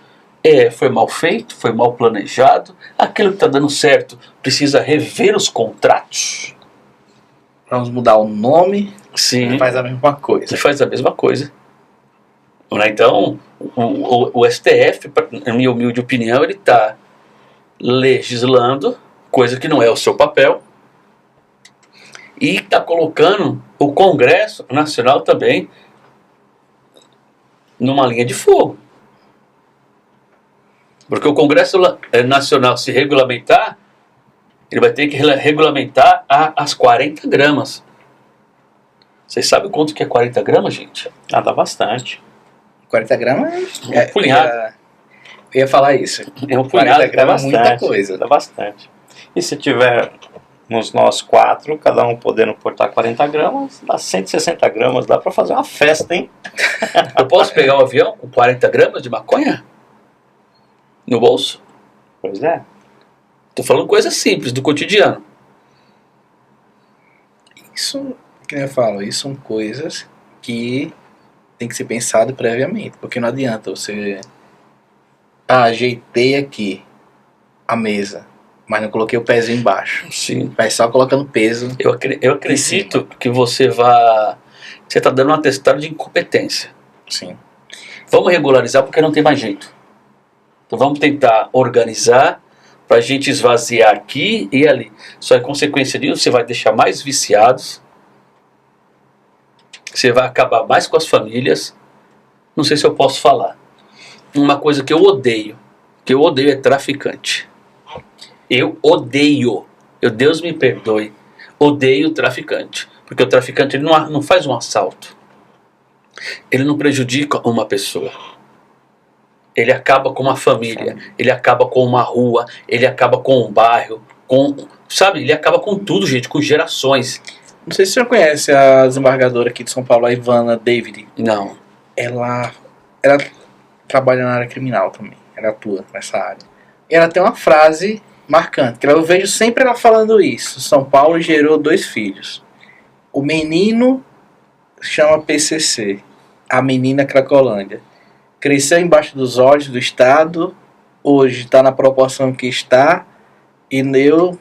foi mal feito, foi mal planejado. Aquilo que está dando certo precisa rever os contratos. Vamos mudar o nome. Sim. E faz a mesma coisa. Então, o STF, na minha humilde opinião, ele está legislando, coisa que não é o seu papel, e está colocando o Congresso Nacional também numa linha de fogo. Porque o Congresso Nacional, se regulamentar, ele vai ter que regulamentar as 40 gramas. Vocês sabem quanto que é 40 gramas, gente? Ah, dá bastante. 40 gramas É um punhado. Eu ia falar isso. É um punhado. 40 gramas é muita coisa. Dá bastante. E se tivermos nós 4, cada um podendo portar 40 gramas, dá 160 gramas, dá pra fazer uma festa, hein? Eu posso pegar um avião com 40 gramas de maconha no bolso? Pois é. Tô falando coisas simples, do cotidiano. Isso, que eu falo, isso são coisas que tem que ser pensado previamente, porque não adianta você... ajeitei aqui a mesa, mas não coloquei o pezinho embaixo. Sim. Vai só colocando peso. Eu acredito que você está dando um atestado de incompetência. Sim. Vamos regularizar porque não tem mais jeito. Então vamos tentar organizar para a gente esvaziar aqui e ali. Só é consequência disso, você vai deixar mais viciados, você vai acabar mais com as famílias. Não sei se eu posso falar. Uma coisa que eu odeio é traficante. Eu odeio. Deus me perdoe. Odeio o traficante. Porque o traficante ele não faz um assalto. Ele não prejudica uma pessoa. Ele acaba com uma família. Ele acaba com uma rua. Ele acaba com um bairro. Sabe? Ele acaba com tudo, gente. Com gerações. Não sei se você conhece a desembargadora aqui de São Paulo, a Ivana David. Não. Ela trabalha na área criminal também. Ela atua nessa área. E ela tem uma frase marcante, que eu vejo sempre ela falando isso. São Paulo gerou 2 filhos. O menino chama PCC, a menina Cracolândia. Cresceu embaixo dos olhos do Estado, hoje está na proporção que está, e eu,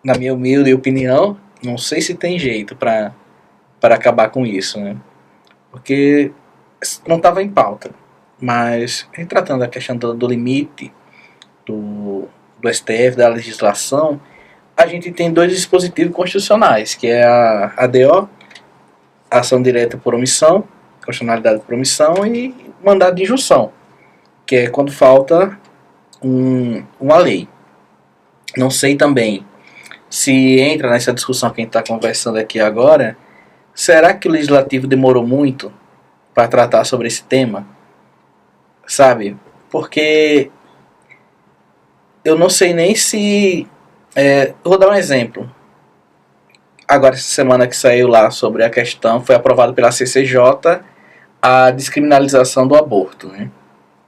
na minha humilde opinião, não sei se tem jeito para acabar com isso, né? Porque não estava em pauta. Mas, retratando a questão do limite do STF, da legislação, a gente tem 2 dispositivos constitucionais, que é a ADO, ação direta por omissão, constitucionalidade por omissão, e mandado de injunção, que é quando falta uma lei. Não sei também se entra nessa discussão que a gente está conversando aqui agora, será que o legislativo demorou muito para tratar sobre esse tema? Sabe? Porque eu não sei nem se... eu vou dar um exemplo. Agora, essa semana que saiu lá sobre a questão, foi aprovado pela CCJ a descriminalização do aborto, né?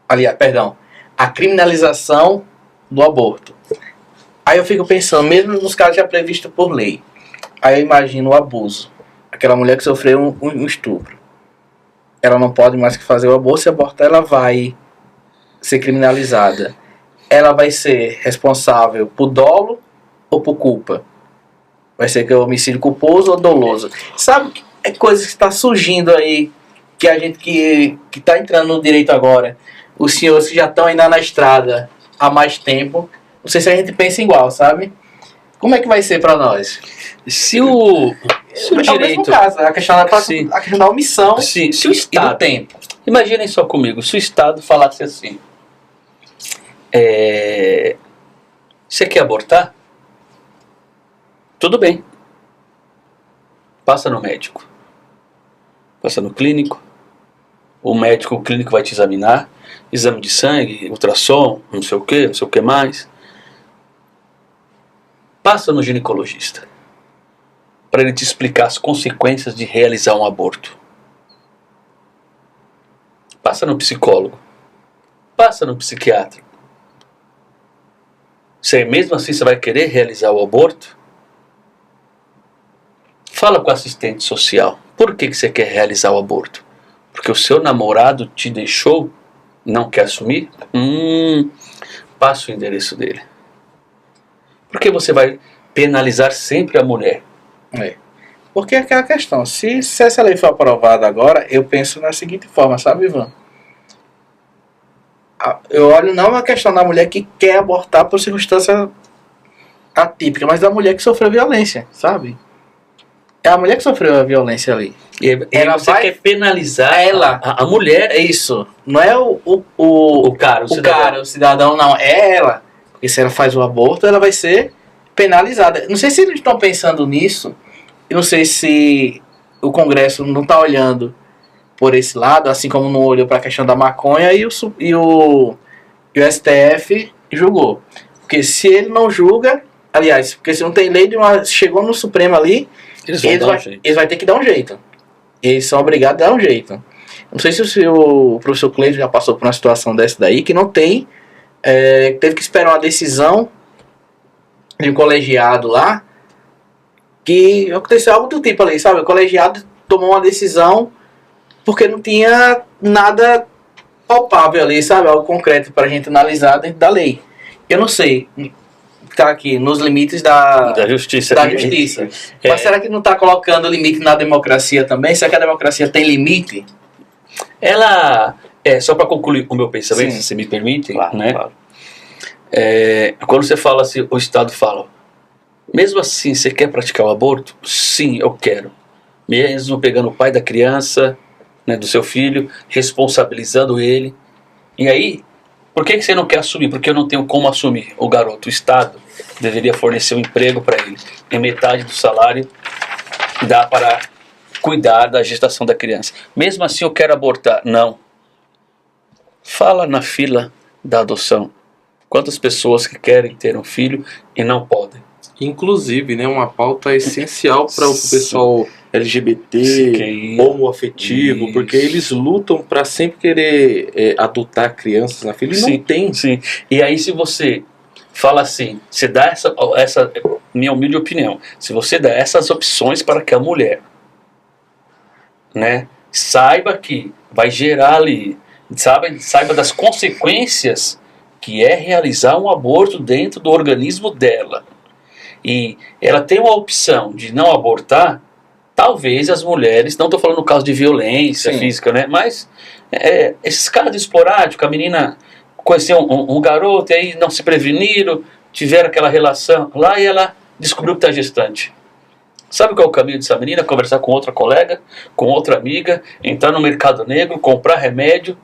Aliás, perdão, a criminalização do aborto. Aí eu fico pensando, mesmo nos casos já previstos por lei, aí eu imagino o abuso. Aquela mulher que sofreu um estupro. Ela não pode mais que fazer o aborto, se abortar ela vai ser criminalizada. Ela vai ser responsável por dolo ou por culpa? Vai ser que é homicídio culposo ou doloso? Sabe, é coisa que está surgindo aí, que a gente que está entrando no direito agora, os senhores que já estão ainda na estrada há mais tempo, não sei se a gente pensa igual, sabe? Como é que vai ser para nós? Se o É o mesmo caso, a questão da omissão se o e do Estado... tempo. Imaginem só comigo, se o Estado falasse assim, você quer abortar? Tudo bem. Passa no médico. Passa no clínico. O clínico vai te examinar. Exame de sangue, ultrassom, não sei o que mais. Passa no ginecologista. Para ele te explicar as consequências de realizar um aborto. Passa no psicólogo. Passa no psiquiatra. Se mesmo assim você vai querer realizar o aborto, fala com o assistente social. Por que você quer realizar o aborto? Porque o seu namorado te deixou, não quer assumir? Passa o endereço dele. Porque você vai penalizar sempre a mulher. Porque é aquela questão, se essa lei for aprovada agora, eu penso na seguinte forma, sabe, Ivan? Eu olho não a questão da mulher que quer abortar por circunstância atípica, mas da mulher que sofreu violência, sabe? É a mulher que sofreu a violência ali. E você quer penalizar ela, a mulher. É isso. Não é o cara, o cidadão, não. É ela. Porque se ela faz o aborto, ela vai ser penalizada. Não sei se eles estão pensando nisso. Eu não sei se o Congresso não está olhando por esse lado, assim como não olhou para a questão da maconha e o STF julgou. Porque se ele não julga, aliás, porque se não tem lei, chegou no Supremo ali, eles vão ter que dar um jeito. Eles são obrigados a dar um jeito. Não sei se o professor Cleiton já passou por uma situação dessa daí, que não tem, teve que esperar uma decisão de um colegiado lá, que aconteceu algo do tipo ali, sabe? O colegiado tomou uma decisão porque não tinha nada palpável ali, sabe? Algo concreto pra gente analisar dentro da lei. Eu não sei, tá aqui, nos limites da justiça. da justiça. É. Mas será que não está colocando limite na democracia também? Será que a democracia tem limite? Ela, só para concluir o meu pensamento, Sim. se você me permite, Claro, né? claro. Quando você fala assim, o Estado fala, mesmo assim, você quer praticar o aborto? Sim, eu quero. Mesmo pegando o pai da criança, né, do seu filho, responsabilizando ele. E aí, por que você não quer assumir? Porque eu não tenho como assumir. O garoto, o Estado, deveria fornecer um emprego para ele. E metade do salário dá para cuidar da gestação da criança. Mesmo assim, eu quero abortar. Não. Fala na fila da adoção. Quantas pessoas que querem ter um filho e não podem? Inclusive, né, uma pauta essencial para o pessoal LGBT, homoafetivo, Isso. porque eles lutam para sempre querer adotar crianças na fila e não tem. Sim. E aí, se você fala assim, você dá essa minha humilde opinião, se você dá essas opções para que a mulher, né, saiba que vai gerar ali, saiba das consequências que é realizar um aborto dentro do organismo dela, e ela tem uma opção de não abortar, talvez as mulheres, não estou falando no caso de violência Sim. física, né, mas esses casos esporádicos, a menina conheceu um garoto e aí não se preveniram, tiveram aquela relação lá e ela descobriu que está gestante. Sabe qual é o caminho dessa menina? Conversar com outra colega, com outra amiga, entrar no mercado negro, comprar remédio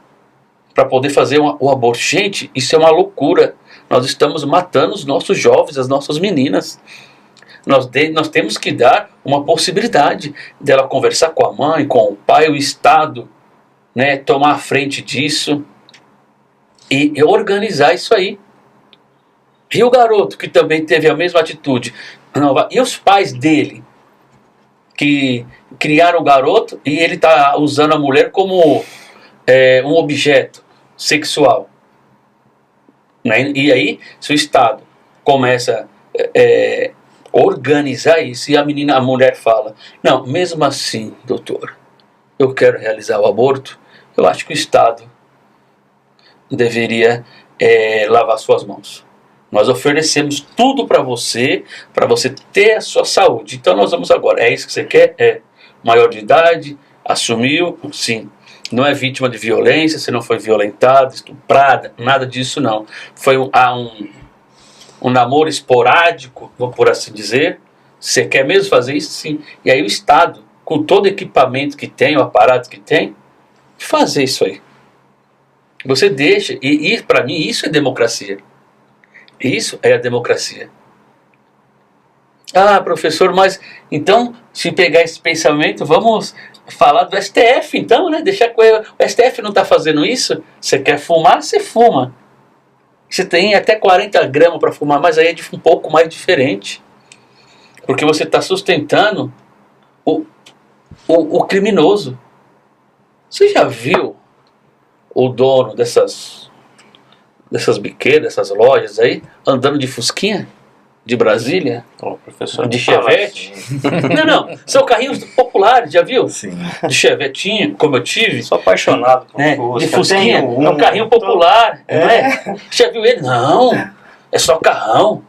para poder fazer o aborto. Gente, isso é uma loucura. Nós estamos matando os nossos jovens, as nossas meninas. Nós temos que dar uma possibilidade dela conversar com a mãe, com o pai, o Estado, né, tomar a frente disso e organizar isso aí. E o garoto que também teve a mesma atitude, e os pais dele que criaram o garoto e ele está usando a mulher como um objeto sexual, né? E aí, se o Estado começa a organizar isso e a mulher fala, não, mesmo assim, doutor, eu quero realizar o aborto, eu acho que o Estado deveria lavar suas mãos. Nós oferecemos tudo para você ter a sua saúde. Então nós vamos agora. É isso que você quer? É. Maior de idade, assumiu? Sim. Não é vítima de violência, você não foi violentada, estuprada, nada disso não. Foi um namoro esporádico, por assim dizer. Você quer mesmo fazer isso? Sim. E aí o Estado, com todo o equipamento que tem, o aparato que tem, fazer isso aí. Você deixa, e para mim isso é democracia. Isso é a democracia. Ah, professor, mas então, se pegar esse pensamento, vamos falar do STF, então, né? Deixar que o STF não está fazendo isso. Você quer fumar, você fuma. Você tem até 40 gramas para fumar, mas aí é um pouco mais diferente. Porque você está sustentando o criminoso. Você já viu o dono dessas biqueiras, dessas lojas aí, andando de fusquinha? De Brasília? O professor De Chevette? Não, são carrinhos populares, já viu? Sim. De Chevetinho, como eu tive. Sou apaixonado por Fusca. De Fusquinha, Tenho é um carrinho popular, não é? Já viu ele? Não, é só carrão.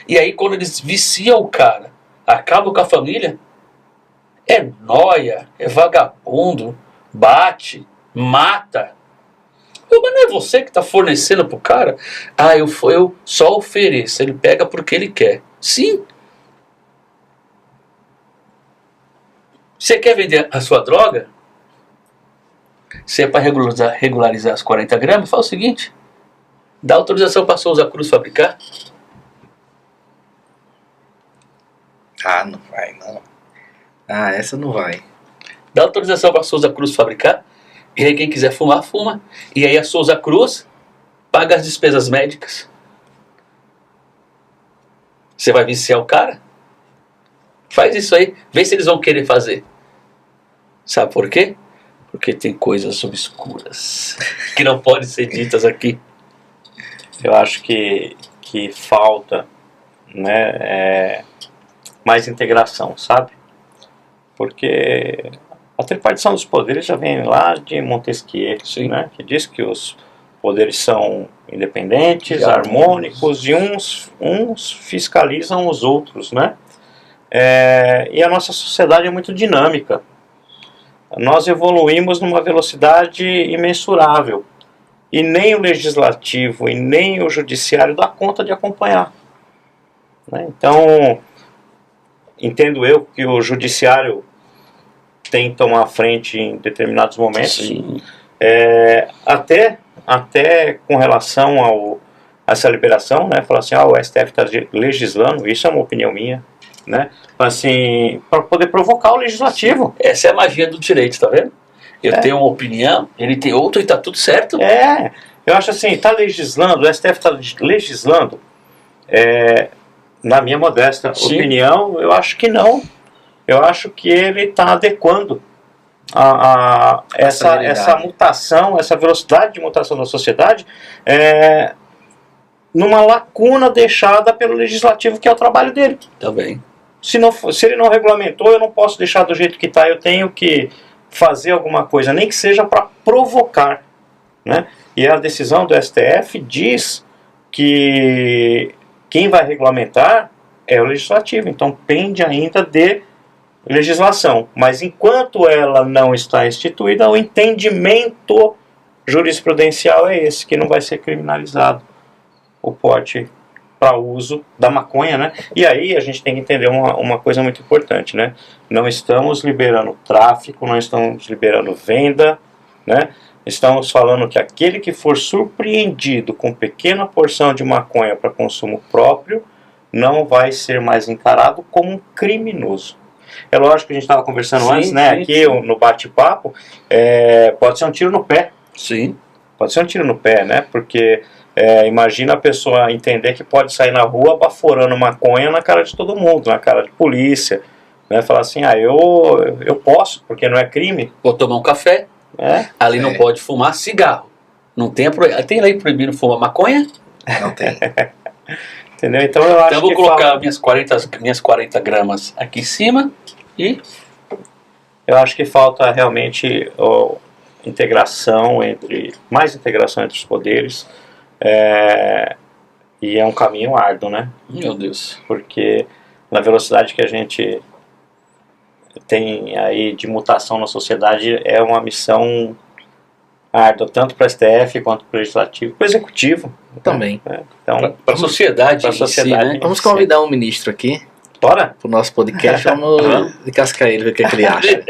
E aí quando eles viciam o cara, acabam com a família, é nóia, é vagabundo, bate, mata. Mas não é você que está fornecendo pro cara? Ah, eu só ofereço, ele pega porque ele quer. Sim. Você quer vender a sua droga? Se é para regularizar as 40 gramas, fala o seguinte: dá autorização para a Souza Cruz fabricar? Ah, não vai, não. Ah, essa não vai. Dá autorização para a Souza Cruz fabricar? E aí quem quiser fumar, fuma. E aí a Souza Cruz paga as despesas médicas. Você vai viciar o cara? Faz isso aí. Vê se eles vão querer fazer. Sabe por quê? Porque tem coisas obscuras que não podem ser ditas aqui. Eu acho que falta, né, mais integração, sabe? Porque A tripartição dos poderes já vem lá de Montesquieu, Sim. né, que diz que os poderes são independentes, E harmônicos, e uns fiscalizam os outros, né? E a nossa sociedade é muito dinâmica. Nós evoluímos numa velocidade imensurável. E nem o legislativo e nem o judiciário dá conta de acompanhar, né? Então, entendo eu que o judiciário tem que tomar a frente em determinados momentos. Sim. Até com relação a essa liberação, né? Falar assim, o STF está legislando, isso é uma opinião minha, né? Assim, para poder provocar o legislativo. Essa é a magia do direito, tá vendo? Eu tenho uma opinião, ele tem outra e tá tudo certo. Eu acho assim, está legislando, o STF está legislando, na minha modesta Sim. opinião, eu acho que não. Eu acho que ele está adequando essa mutação, essa velocidade de mutação da sociedade, numa lacuna deixada pelo legislativo, que é o trabalho dele. Também. Se ele não regulamentou, eu não posso deixar do jeito que está, eu tenho que fazer alguma coisa, nem que seja para provocar, né? E a decisão do STF diz que quem vai regulamentar é o legislativo, então pende ainda de legislação, mas enquanto ela não está instituída, o entendimento jurisprudencial é esse, que não vai ser criminalizado o porte para uso da maconha, né? E aí a gente tem que entender uma coisa muito importante, né? Não estamos liberando tráfico, não estamos liberando venda, né? Estamos falando que aquele que for surpreendido com pequena porção de maconha para consumo próprio não vai ser mais encarado como um criminoso. É lógico que a gente estava conversando antes, né? Aqui no bate-papo, pode ser um tiro no pé. Sim. Pode ser um tiro no pé, né? Porque imagina a pessoa entender que pode sair na rua baforando maconha na cara de todo mundo, na cara de polícia, né? Falar assim, eu posso, porque não é crime. Vou tomar um café. Ali não pode fumar cigarro. Não tem tem lei proibindo fumar maconha? Não tem. Entendeu? Então eu acho Então eu vou colocar minhas 40 gramas aqui em cima e... Eu acho que falta realmente mais integração entre os poderes, e é um caminho árduo, né? Meu Deus. Porque na velocidade que a gente tem aí de mutação na sociedade, é uma missão árdua, tanto para o STF quanto para o Legislativo, para o Executivo. Também. Né? Então, Para a sociedade. pra sociedade. Si, né? Vamos convidar um ministro aqui bora? pro nosso podcast. Vamos descascar ele, ver o que ele acha.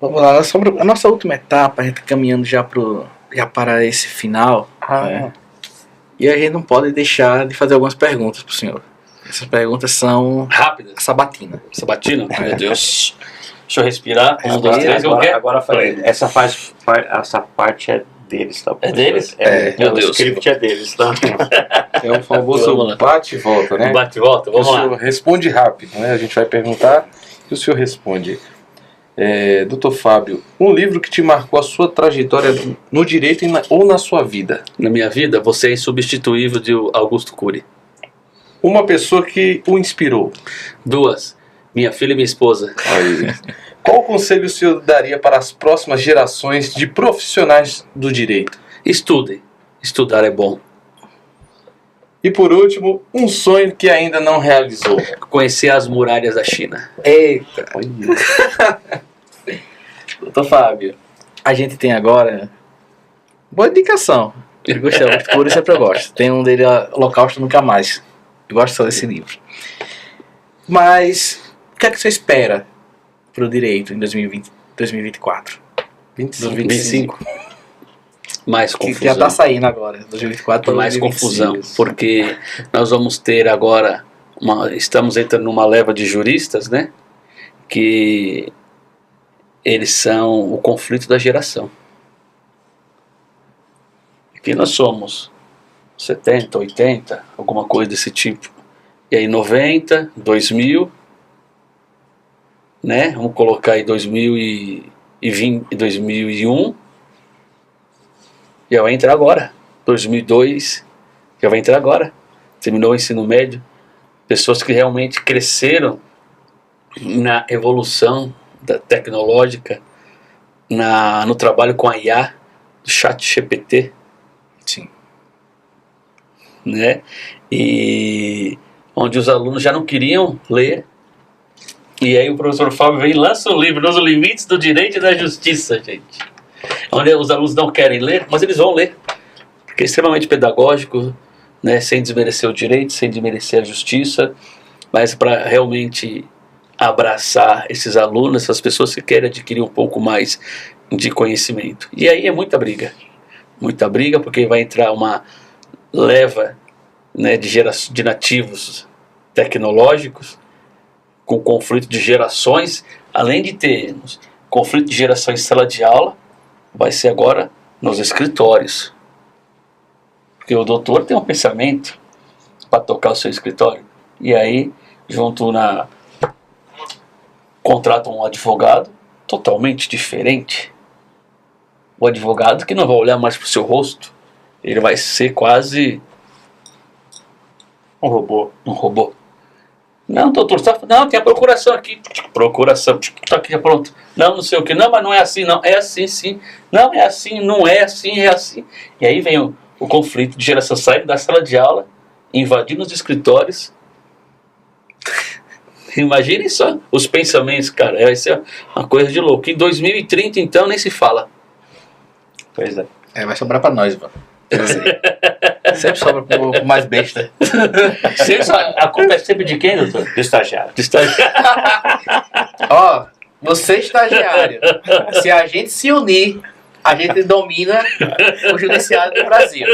Vamos lá, sobre a nossa última etapa, a gente caminhando já para esse final. Né? E a gente não pode deixar de fazer algumas perguntas pro senhor. Essas perguntas são Rápidas. sabatina. Sabatina? Meu Deus. Deixa eu respirar. 1, 2, 3. Agora falei. Essa parte é deles, tá? É deles? Meu Deus. O script é deles, tá? É o famoso bate e volta, né? Bate e volta, vamos o lá. senhor responde rápido, né? A gente vai perguntar e o senhor responde. Doutor Fábio, um livro que te marcou a sua trajetória no direito ou na sua vida? Na minha vida, Você é Insubstituível, de Augusto Cury. Uma pessoa que o inspirou? 2, minha filha e minha esposa. Aí. Qual conselho o senhor daria para as próximas gerações de profissionais do direito? Estudem. Estudar é bom. E por último, um sonho que ainda não realizou. Conhecer as muralhas da China. Eita! Olha. Doutor Fábio, a gente tem agora boa indicação. Eu gostei, por isso sempre eu gosto. Tem um dele, Holocausto Nunca Mais. Eu gosto só desse livro. Mas o que é que você espera pro direito em 2024? 25. Mais Que confusão. já tá saindo agora, 2024 para Mais 2025. confusão. Porque nós vamos ter agora... estamos entrando numa leva de juristas, né? Que eles são o conflito da geração. Aqui nós somos 70, 80, alguma coisa desse tipo. E aí 90, 2000, né? Vamos colocar aí 2020, 2001. Já vai entrar agora. 2002, já vai entrar agora. terminou o ensino médio, pessoas que realmente cresceram na evolução tecnológica, no trabalho com a IA, do ChatGPT. Sim. Né? E onde os alunos já não queriam ler, e aí o professor Fábio vem e lança um livro, Nos Limites do Direito e da Justiça, gente. Onde os alunos não querem ler, mas eles vão ler, porque é extremamente pedagógico, né? Sem desmerecer o direito, sem desmerecer a justiça, mas para realmente abraçar esses alunos, essas pessoas que querem adquirir um pouco mais de conhecimento. E aí é muita briga, porque vai entrar uma leva, né, de nativos tecnológicos, com conflito de gerações, além de termos conflito de geração em sala de aula, vai ser agora nos escritórios. Porque o doutor tem um pensamento para tocar o seu escritório. E aí, contrata um advogado totalmente diferente. O advogado que não vai olhar mais para o seu rosto, ele vai ser quase um robô. Não, doutor, não, tem a procuração aqui. Procuração, tá aqui, pronto. Não sei o que. Não, mas não é assim, não. É assim, sim. Não, é assim, não é assim, é assim. E aí vem o conflito de geração saindo da sala de aula, invadindo os escritórios. Imaginem só os pensamentos, cara. Vai ser uma coisa de louco. Em 2030, então, nem se fala. Pois é. Vai sobrar pra nós, mano. Sempre sobra pro mais besta. A culpa é sempre de quem, doutor? Do estagiário. Ó, você estagiário, se a gente se unir, a gente domina o judiciário do Brasil.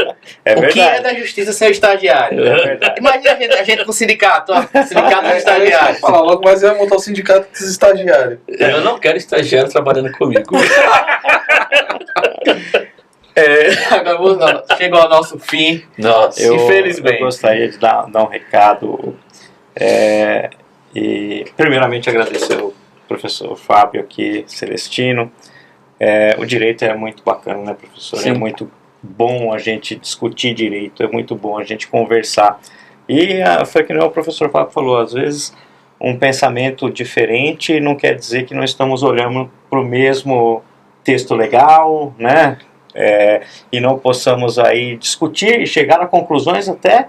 É o verdade. que é da justiça ser estagiário? É verdade. Imagina a gente com sindicato, ó, sindicato dos estagiários. Fala logo, mas vai montar o sindicato dos estagiários. Eu não quero estagiário trabalhando comigo. Agora chegou ao nosso fim. Nossa, infelizmente. Eu gostaria de dar um recado e primeiramente agradecer o professor Fábio aqui, Celestino. O direito é muito bacana, né, professor? Sim. É muito bom a gente discutir direito, é muito bom a gente conversar. E foi que nem o professor Fábio falou, às vezes um pensamento diferente não quer dizer que nós estamos olhando para o mesmo texto legal, né? E não possamos aí discutir e chegar a conclusões até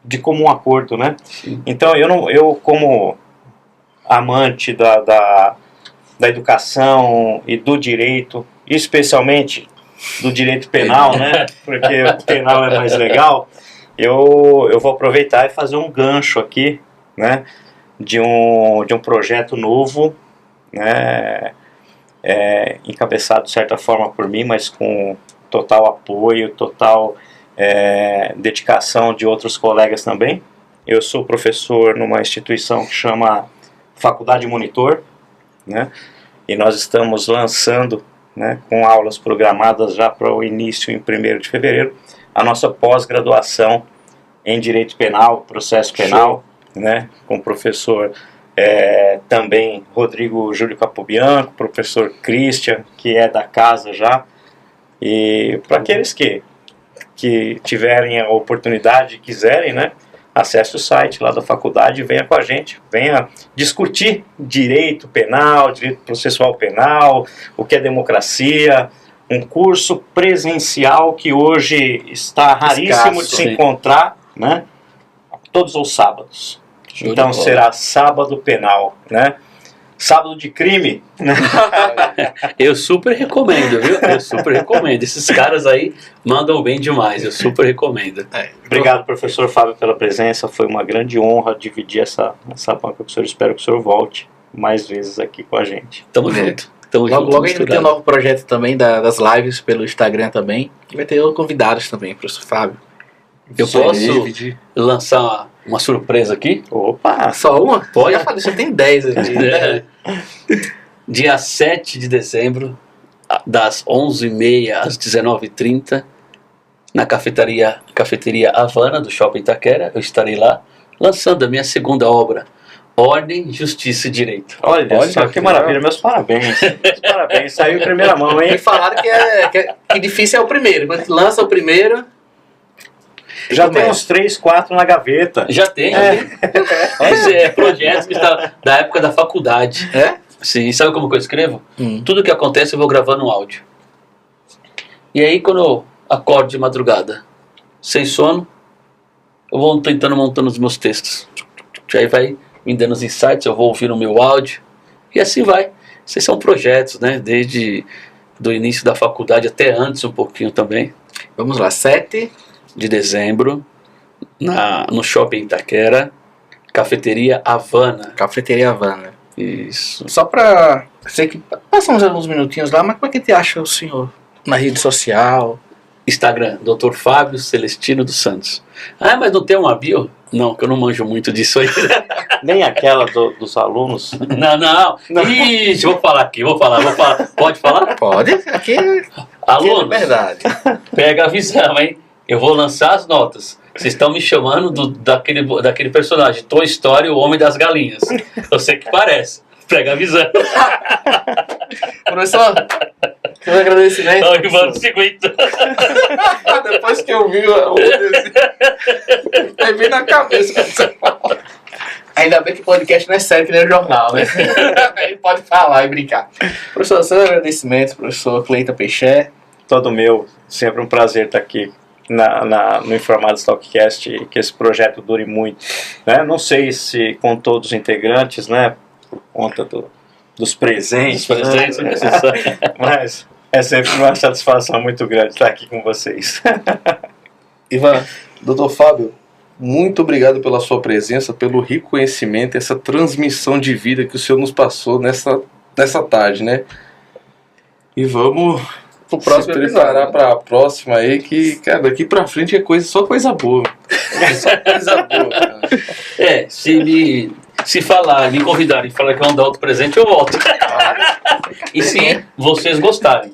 de comum acordo, né? Sim. Então eu como amante da educação e do direito, especialmente do direito penal, né? Porque o penal é mais legal. Eu vou aproveitar e fazer um gancho aqui, né? De um projeto novo, né? Encabeçado de certa forma por mim, mas com total apoio, total dedicação de outros colegas também. Eu sou professor numa instituição que chama Faculdade Monitor, né? E nós estamos lançando, né, com aulas programadas já para o início em 1º de fevereiro, a nossa pós-graduação em Direito Penal, Processo Penal, né, com o professor também Rodrigo Júlio Capobianco, professor Christian, que é da casa já. E para aqueles que tiverem a oportunidade e quiserem, né, acesse o site lá da faculdade e venha com a gente, venha discutir direito penal, direito processual penal, o que é democracia, um curso presencial que hoje está raríssimo de se encontrar, né, todos os sábados. Então será sábado penal, né? Sábado de crime, né? Eu super recomendo, viu? Eu super recomendo. Esses caras aí mandam bem demais, eu super recomendo. Obrigado, professor Fábio, pela presença. Foi uma grande honra dividir essa banca com o senhor. Espero que o senhor volte mais vezes aqui com a gente. Tamo junto. Tamo Logo junto, a gente tem um novo projeto também das lives pelo Instagram também. E vai ter convidados também, professor Fábio. Eu posso lançar uma surpresa aqui? Opa! Só uma? Pode. Já falei, você tem 10 aqui. Dia 7 de dezembro, das 11h30 às 19h30, na cafeteria Havana, do Shopping Itaquera, eu estarei lá, lançando a minha segunda obra, Ordem, Justiça e Direito. Olha só que maravilha, meus parabéns. Meus parabéns, saiu em primeira mão, hein? E falaram que difícil é o primeiro. Quando lança o primeiro... Já tem uns 3, 4 na gaveta. Já tem. Projetos que estão da época da faculdade. É? Sim, sabe como que eu escrevo? Tudo que acontece eu vou gravando um áudio. E aí quando eu acordo de madrugada, sem sono, eu vou tentando montando os meus textos. Aí vai me dando os insights, eu vou ouvir o meu áudio. E assim vai. Esses são projetos, né? Desde do início da faculdade até antes um pouquinho também. Vamos lá, 7 de dezembro, no Shopping Itaquera, Cafeteria Havana. Cafeteria Havana. Isso. Só pra... Sei que passamos alguns minutinhos lá, mas como é que te acha o senhor na rede social? Instagram, Dr. Fábio Celestino dos Santos. Ah, mas não tem uma bio? Não, que eu não manjo muito disso aí. Nem aquela dos alunos. Não. Ixi, vou falar aqui, vou falar. Pode falar? Pode, aqui Alunos, é verdade. Pega a visão, hein? Eu vou lançar as notas. Vocês estão me chamando daquele personagem, Toy Story, o Homem das Galinhas. Eu sei que parece. Pega a visão. Professor, seus agradecimentos. Olha o Ivan se aguenta. Depois que eu vi o veio na cabeça quando você fala. Ainda bem que o podcast não é sério que nem o jornal, né? Ele pode falar e brincar. Professor, seus agradecimentos, professor Cleiton Peixé. Todo meu, sempre um prazer estar aqui no Informados Talkcast, que esse projeto dure muito. Né? Não sei se com todos os integrantes, né, por conta dos presentes, mas é sempre uma satisfação muito grande estar aqui com vocês. Ivan, Dr. Fábio, muito obrigado pela sua presença, pelo rico conhecimento, essa transmissão de vida que o senhor nos passou nessa tarde, né? E vamos Pro próximo se preparar episódio, para a próxima aí, que, cara, daqui pra frente é só coisa boa. Só coisa boa, cara. Se me convidarem e falar que vão dar outro presente, eu volto. E se vocês gostarem,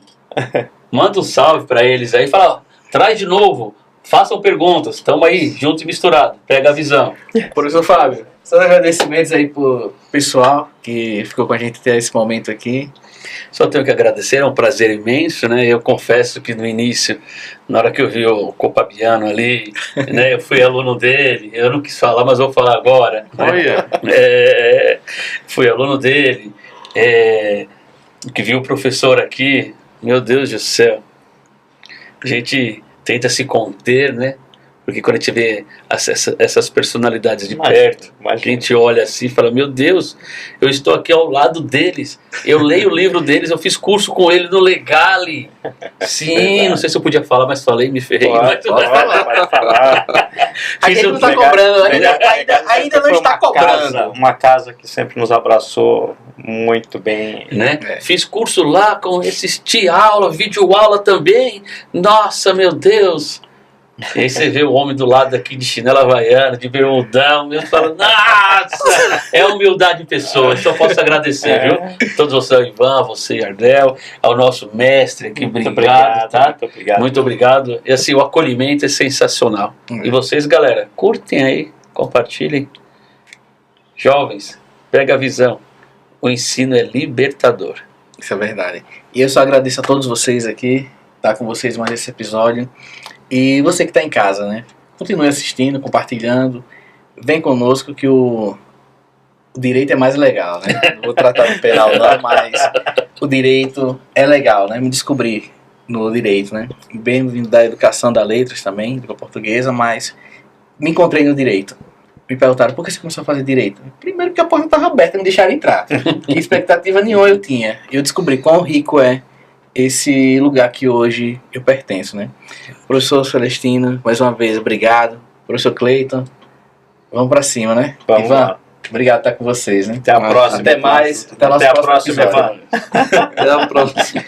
manda um salve pra eles aí, fala, ó, traz de novo, façam perguntas, estamos aí, junto e misturado, pega a visão. Professor Fábio, seus agradecimentos aí pro pessoal que ficou com a gente até esse momento aqui. Só tenho que agradecer, é um prazer imenso, né? Eu confesso que no início, na hora que eu vi o Copabiano ali, né, eu fui aluno dele, eu não quis falar, mas vou falar agora. Olha. Fui aluno dele, que vi o professor aqui, meu Deus do céu, a gente tenta se conter, né? Porque quando a gente vê essas personalidades de perto, a gente olha assim e fala, meu Deus, eu estou aqui ao lado deles, eu leio o livro deles, eu fiz curso com ele no Legale. Sim, não sei se eu podia falar, mas falei, me ferrei. Pode falar. A gente não está cobrando, ainda não está cobrando. Uma casa que sempre nos abraçou muito bem. Né? Fiz curso lá, assisti aula, vídeo aula também. Nossa, meu Deus. E aí você vê o homem do lado aqui de chinela havaiana, de bermudão, e fala, nossa, é humildade em pessoa, só posso agradecer, viu? Todos vocês, ao Ivan, você, Ardel, ao nosso mestre aqui, obrigado, tá? Muito obrigado. Muito obrigado. E assim, o acolhimento é sensacional. E vocês, galera, curtem aí, compartilhem. Jovens, pega a visão. O ensino é libertador. Isso é verdade. E eu só agradeço a todos vocês aqui, estar com vocês mais esse episódio. E você que está em casa, né? Continue assistindo, compartilhando. Vem conosco que o direito é mais legal, né? Não vou tratar do penal não, mas o direito é legal, né? Me descobri no direito, né? Bem-vindo da educação da letras também, língua portuguesa, mas me encontrei no direito. Me perguntaram, por que você começou a fazer direito? Primeiro porque a porta estava aberta, não me deixaram entrar. Que expectativa nenhuma eu tinha. E eu descobri quão rico é esse lugar que hoje eu pertenço, né? Professor Celestino, mais uma vez, obrigado. Professor Cleiton, vamos pra cima, né? Vamos Ivan, lá. Obrigado por estar com vocês, né? Até a próxima. Até mais. Até a próxima, episódio. Ivan. Até a próxima.